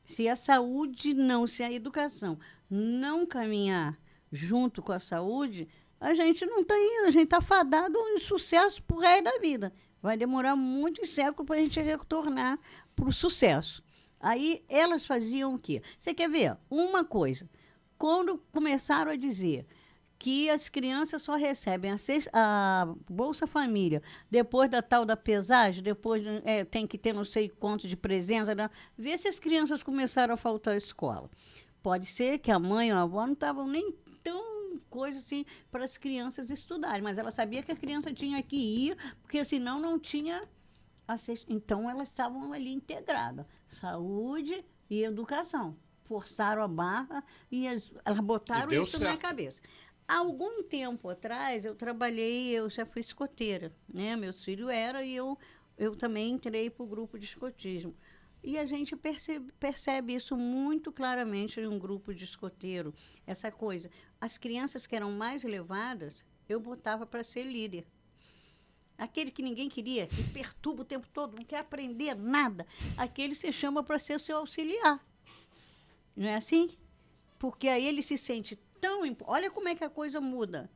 Se a saúde se a educação não caminhar junto com a saúde, a gente não está indo, a gente está fadado em sucesso pro resto da vida. Vai demorar muitos séculos para a gente retornar para o sucesso. Aí elas faziam o quê? Você quer ver? Uma coisa, quando começaram a dizer que as crianças só recebem a Bolsa Família depois da tal da pesagem, depois tem que ter não sei quanto de presença, né? Vê se as crianças começaram a faltar à escola. Pode ser que a mãe ou a avó não estavam nem tão coisa assim para as crianças estudarem, mas ela sabia que a criança tinha que ir, porque senão não tinha... Então, elas estavam ali integradas, saúde e educação. Forçaram a barra e elas botaram isso na cabeça. Há algum tempo atrás, eu já fui escoteira, né? Meus filhos eram, e eu eu também entrei para o grupo de escotismo. E a gente percebe isso muito claramente em um grupo de escoteiro, essa coisa. As crianças que eram mais levadas, eu botava para ser líder. Aquele que ninguém queria, que perturba o tempo todo, não quer aprender nada, aquele se chama para ser seu auxiliar. Não é assim? Porque aí ele se sente tão... Olha como é que a coisa muda.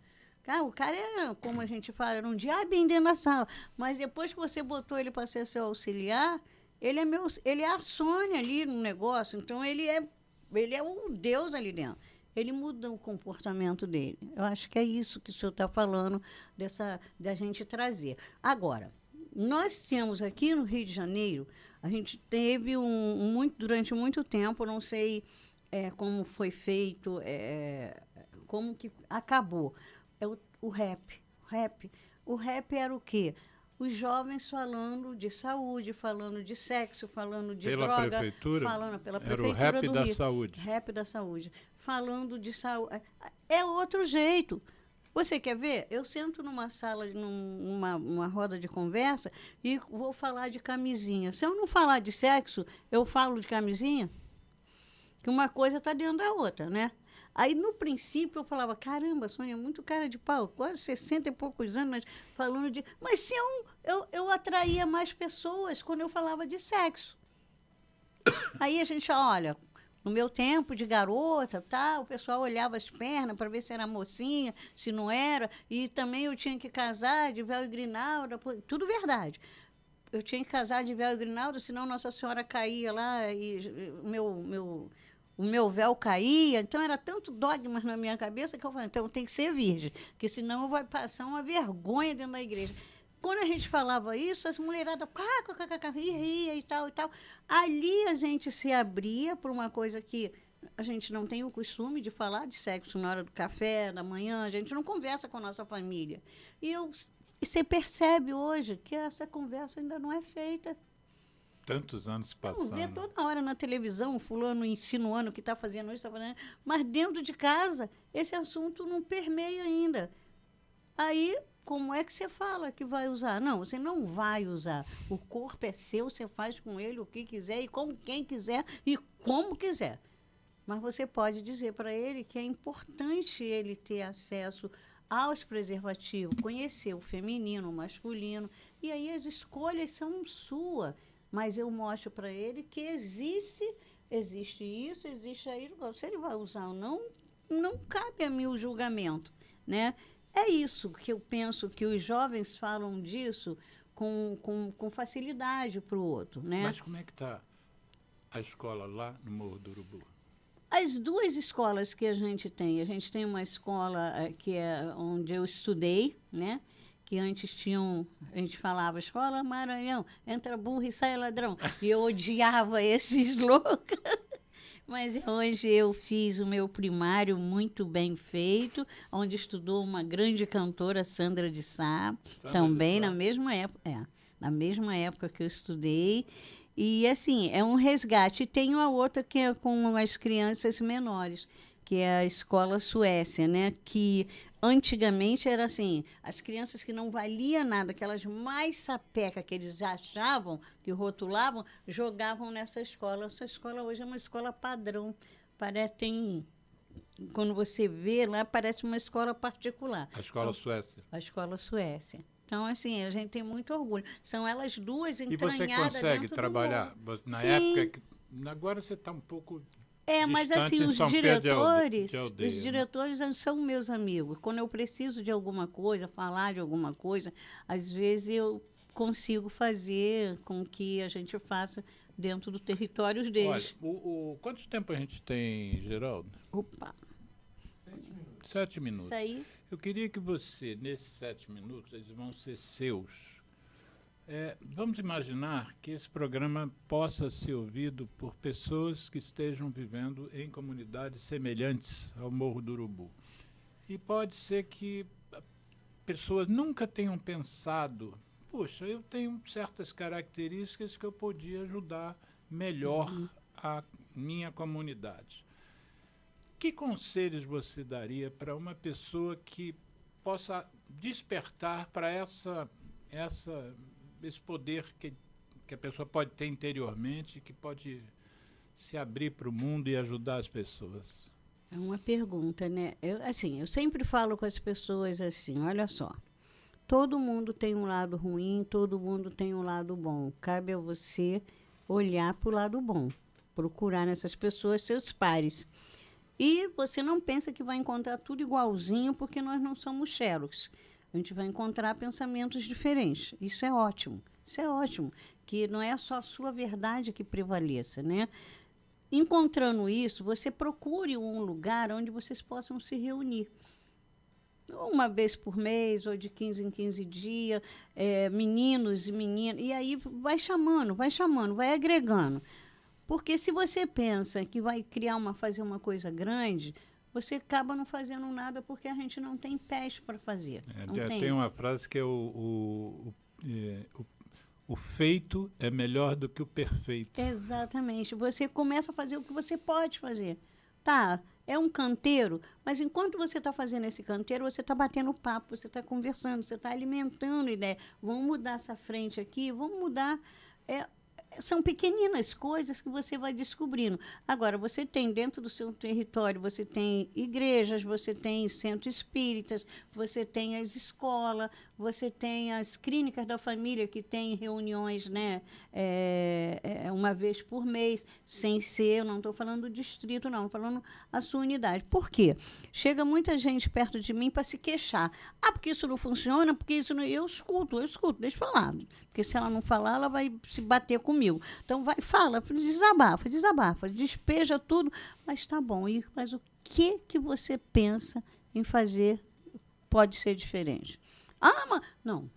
O cara é, como a gente fala, era um diabo dentro da sala. Mas depois que você botou ele para ser seu auxiliar, ele é a Sônia ali no negócio. Então, ele é o Deus ali dentro. Ele muda o comportamento dele. Eu acho que é isso que o senhor está falando, da gente trazer. Agora, nós temos aqui no Rio de Janeiro, a gente teve durante muito tempo, não sei como foi feito, como que acabou, o rap. O rap era o quê? Os jovens falando de saúde, falando de sexo, falando de pela droga. Prefeitura? Pela Era prefeitura o rap do da Rio. saúde. Rap da saúde. Falando de saúde. É outro jeito. Você quer ver? Eu sento numa sala, numa roda de conversa e vou falar de camisinha. Se eu não falar de sexo, eu falo de camisinha? Que uma coisa está dentro da outra, né? Aí, no princípio, eu falava, caramba, Sônia, muito cara de pau, quase 60 e poucos anos, mas falando de... Mas se eu atraía mais pessoas quando eu falava de sexo. Aí a gente, olha, no meu tempo de garota, tá, o pessoal olhava as pernas para ver se era mocinha, se não era, e também eu tinha que casar de véu e grinalda, tudo verdade. Eu tinha que casar de véu e grinalda, senão Nossa Senhora caía lá e o meu véu caía. Então, era tanto dogmas na minha cabeça que eu falei, então eu tenho que ser virgem, porque senão vai passar uma vergonha dentro da igreja. Quando a gente falava isso, as mulheradas ria e tal e tal. Ali a gente se abria por uma coisa que a gente não tem o costume de falar de sexo na hora do café, da manhã, a gente não conversa com a nossa família. E você percebe hoje que essa conversa ainda não é feita. Tantos anos passando. Vê toda hora na televisão, fulano insinuando que está fazendo isso, está fazendo isso, mas dentro de casa esse assunto não permeia ainda. Aí, como é que você fala que vai usar? Não, você não vai usar. O corpo é seu, você faz com ele o que quiser e com quem quiser e como quiser. Mas você pode dizer para ele que é importante ele ter acesso aos preservativos, conhecer o feminino, o masculino, e aí as escolhas são suas. Mas eu mostro para ele que existe isso, existe aí. Se ele vai usar ou não, não cabe a mim o julgamento, né? É isso que eu penso, que os jovens falam disso com facilidade para o outro, né? Mas como é que está a escola lá no Morro do Urubu? As duas escolas que a gente tem uma escola que é onde eu estudei, né? Que antes a gente falava, escola Maranhão, entra burro e sai ladrão. E eu odiava esse slogan. Mas hoje eu fiz o meu primário muito bem feito, onde estudou uma grande cantora, Sandra de Sá, também na mesma época que eu estudei. E, assim, é um resgate. E tem uma outra que é com as crianças menores, que é a Escola Suécia, né? Que antigamente era assim, as crianças que não valia nada, aquelas mais sapeca que eles achavam, que rotulavam, jogavam nessa escola. Essa escola hoje é uma escola padrão. Quando você vê lá, parece uma escola particular. A Escola Suécia. A Escola Suécia. Então, assim, a gente tem muito orgulho. São elas duas entranhadas dentro do mundo. E você consegue trabalhar? Na Sim. época agora você está um pouco... Mas assim, os diretores são meus amigos. Quando eu preciso de alguma coisa, falar de alguma coisa, às vezes eu consigo fazer com que a gente faça dentro do território deles. Olha, quanto tempo a gente tem, Geraldo? Opa! 7 minutos. Isso aí. Eu queria que você, nesses 7 minutos, eles vão ser seus. Vamos imaginar que esse programa possa ser ouvido por pessoas que estejam vivendo em comunidades semelhantes ao Morro do Urubu. E pode ser que pessoas nunca tenham pensado, puxa, eu tenho certas características que eu podia ajudar melhor a minha comunidade. Que conselhos você daria para uma pessoa que possa despertar para essa esse poder que a pessoa pode ter interiormente, que pode se abrir para o mundo e ajudar as pessoas? É uma pergunta, né? Eu sempre falo com as pessoas assim, olha só, todo mundo tem um lado ruim, todo mundo tem um lado bom. Cabe a você olhar para o lado bom, procurar nessas pessoas seus pares. E você não pensa que vai encontrar tudo igualzinho, porque nós não somos Xerox. A gente vai encontrar pensamentos diferentes. Isso é ótimo. Isso é ótimo. Que não é só a sua verdade que prevaleça, né? Encontrando isso, você procure um lugar onde vocês possam se reunir. Uma vez por mês, ou de 15 em 15 dias, meninos e meninas. E aí vai chamando, vai agregando. Porque se você pensa que vai fazer uma coisa grande, você acaba não fazendo nada porque a gente não tem pés para fazer. Tem uma frase que é o feito é melhor do que o perfeito. Exatamente. Você começa a fazer o que você pode fazer. Tá, é um canteiro, mas enquanto você está fazendo esse canteiro, você está batendo papo, você está conversando, você está alimentando ideia. Vamos mudar essa frente aqui, vamos mudar... São pequeninas coisas que você vai descobrindo. Agora, você tem dentro do seu território, você tem igrejas, você tem centros espíritas, você tem as escolas, você tem as clínicas da família que tem reuniões, né, uma vez por mês, sem ser, eu não estou falando do distrito, não, estou falando a sua unidade. Por quê? Chega muita gente perto de mim para se queixar. Porque isso não funciona, porque isso não... Eu escuto, deixa eu falar. Porque se ela não falar, ela vai se bater comigo. Então, fala, desabafa, despeja tudo, mas tá bom. Mas o que você pensa em fazer pode ser diferente? Mas... Não,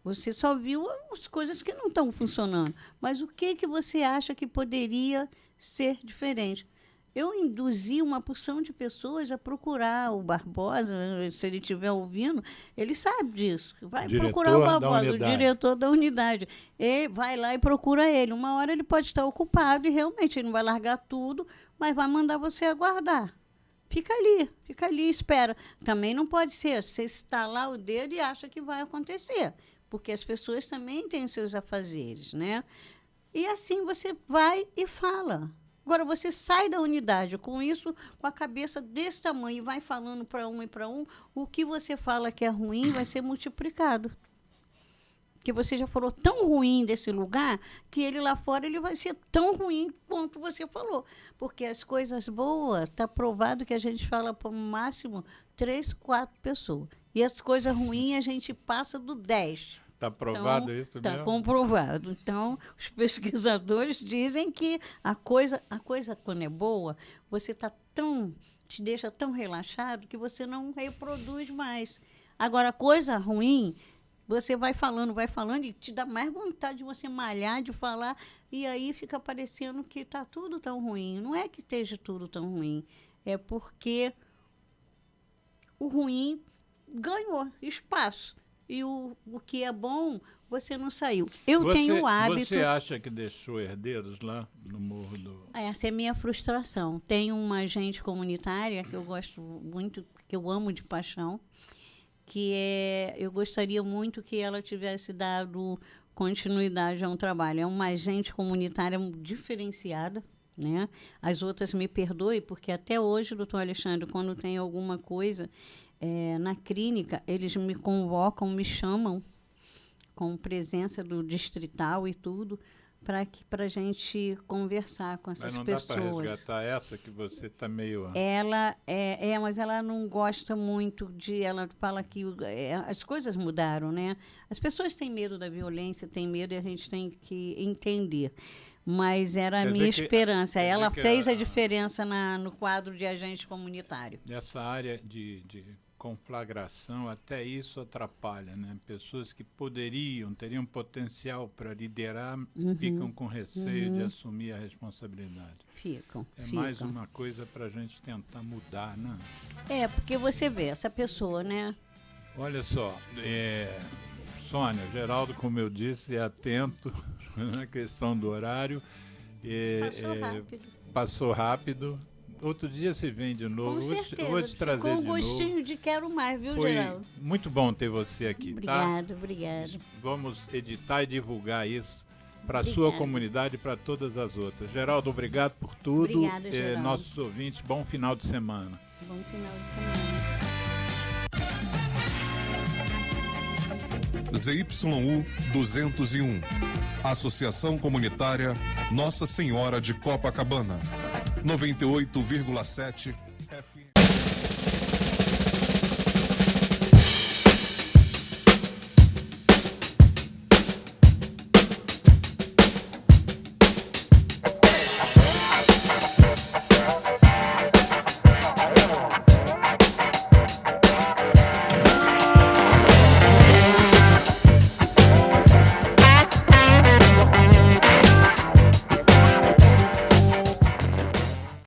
você só viu as coisas que não estão funcionando. Mas o que você acha que poderia ser diferente? Eu induzi uma porção de pessoas a procurar o Barbosa, se ele estiver ouvindo, ele sabe disso. Vai procurar o Barbosa, o diretor da unidade. Ele vai lá e procura ele. Uma hora ele pode estar ocupado e realmente ele não vai largar tudo, mas vai mandar você aguardar. Fica ali, espera. Também não pode ser, você estalar o dedo e acha que vai acontecer, porque as pessoas também têm os seus afazeres, né? E assim você vai e fala. Agora, você sai da unidade com isso, com a cabeça desse tamanho, e vai falando para um e para um, o que você fala que é ruim vai ser multiplicado. Porque você já falou tão ruim desse lugar, que ele lá fora ele vai ser tão ruim quanto você falou. Porque as coisas boas, está provado que a gente fala para o máximo 3, 4 pessoas. E as coisas ruins a gente passa do 10. Está provado isso mesmo? Está comprovado. Então, os pesquisadores dizem que a coisa quando é boa, você te deixa tão relaxado que você não reproduz mais. Agora, a coisa ruim, você vai falando e te dá mais vontade de você malhar, de falar, e aí fica parecendo que está tudo tão ruim. Não é que esteja tudo tão ruim, é porque o ruim ganhou espaço. E o que é bom, você não saiu. Eu tenho o hábito... Você acha que deixou herdeiros lá no Morro do... Essa é a minha frustração. Tenho uma agente comunitária que eu gosto muito, que eu amo de paixão, eu gostaria muito que ela tivesse dado continuidade a um trabalho. É uma agente comunitária diferenciada, né? As outras me perdoem, porque até hoje, doutor Alexandre, quando tem alguma coisa... na clínica, eles me convocam, me chamam com presença do distrital e tudo, para a gente conversar com essas pessoas. Mas não dá para resgatar essa que você está meio... Mas ela não gosta muito ela fala que as coisas mudaram, né? As pessoas têm medo da violência, têm medo e a gente tem que entender. Mas era a minha esperança. Ela fez a diferença no quadro de agente comunitário. Nessa área de conflagração, até isso atrapalha, né? Pessoas que teriam potencial para liderar, ficam com receio de assumir a responsabilidade. Ficam. Mais uma coisa para a gente tentar mudar, né? Porque você vê essa pessoa, né? Olha só, Sônia, Geraldo, como eu disse, é atento na questão do horário. Passou rápido. Passou rápido. Outro dia você vem de novo. Com Vou certeza. te trazer Com de novo. gostinho de quero mais, viu, Foi Geraldo? muito bom ter você aqui, tá? Obrigado. Vamos editar e divulgar isso para a sua Obrigada. comunidade comunidade e para todas as outras. Geraldo, obrigado por tudo. Obrigada, Geraldo. Nossos ouvintes, bom final de semana. Bom final de semana. ZYU 201. Associação Comunitária Nossa Senhora de Copacabana. 98,7 FM.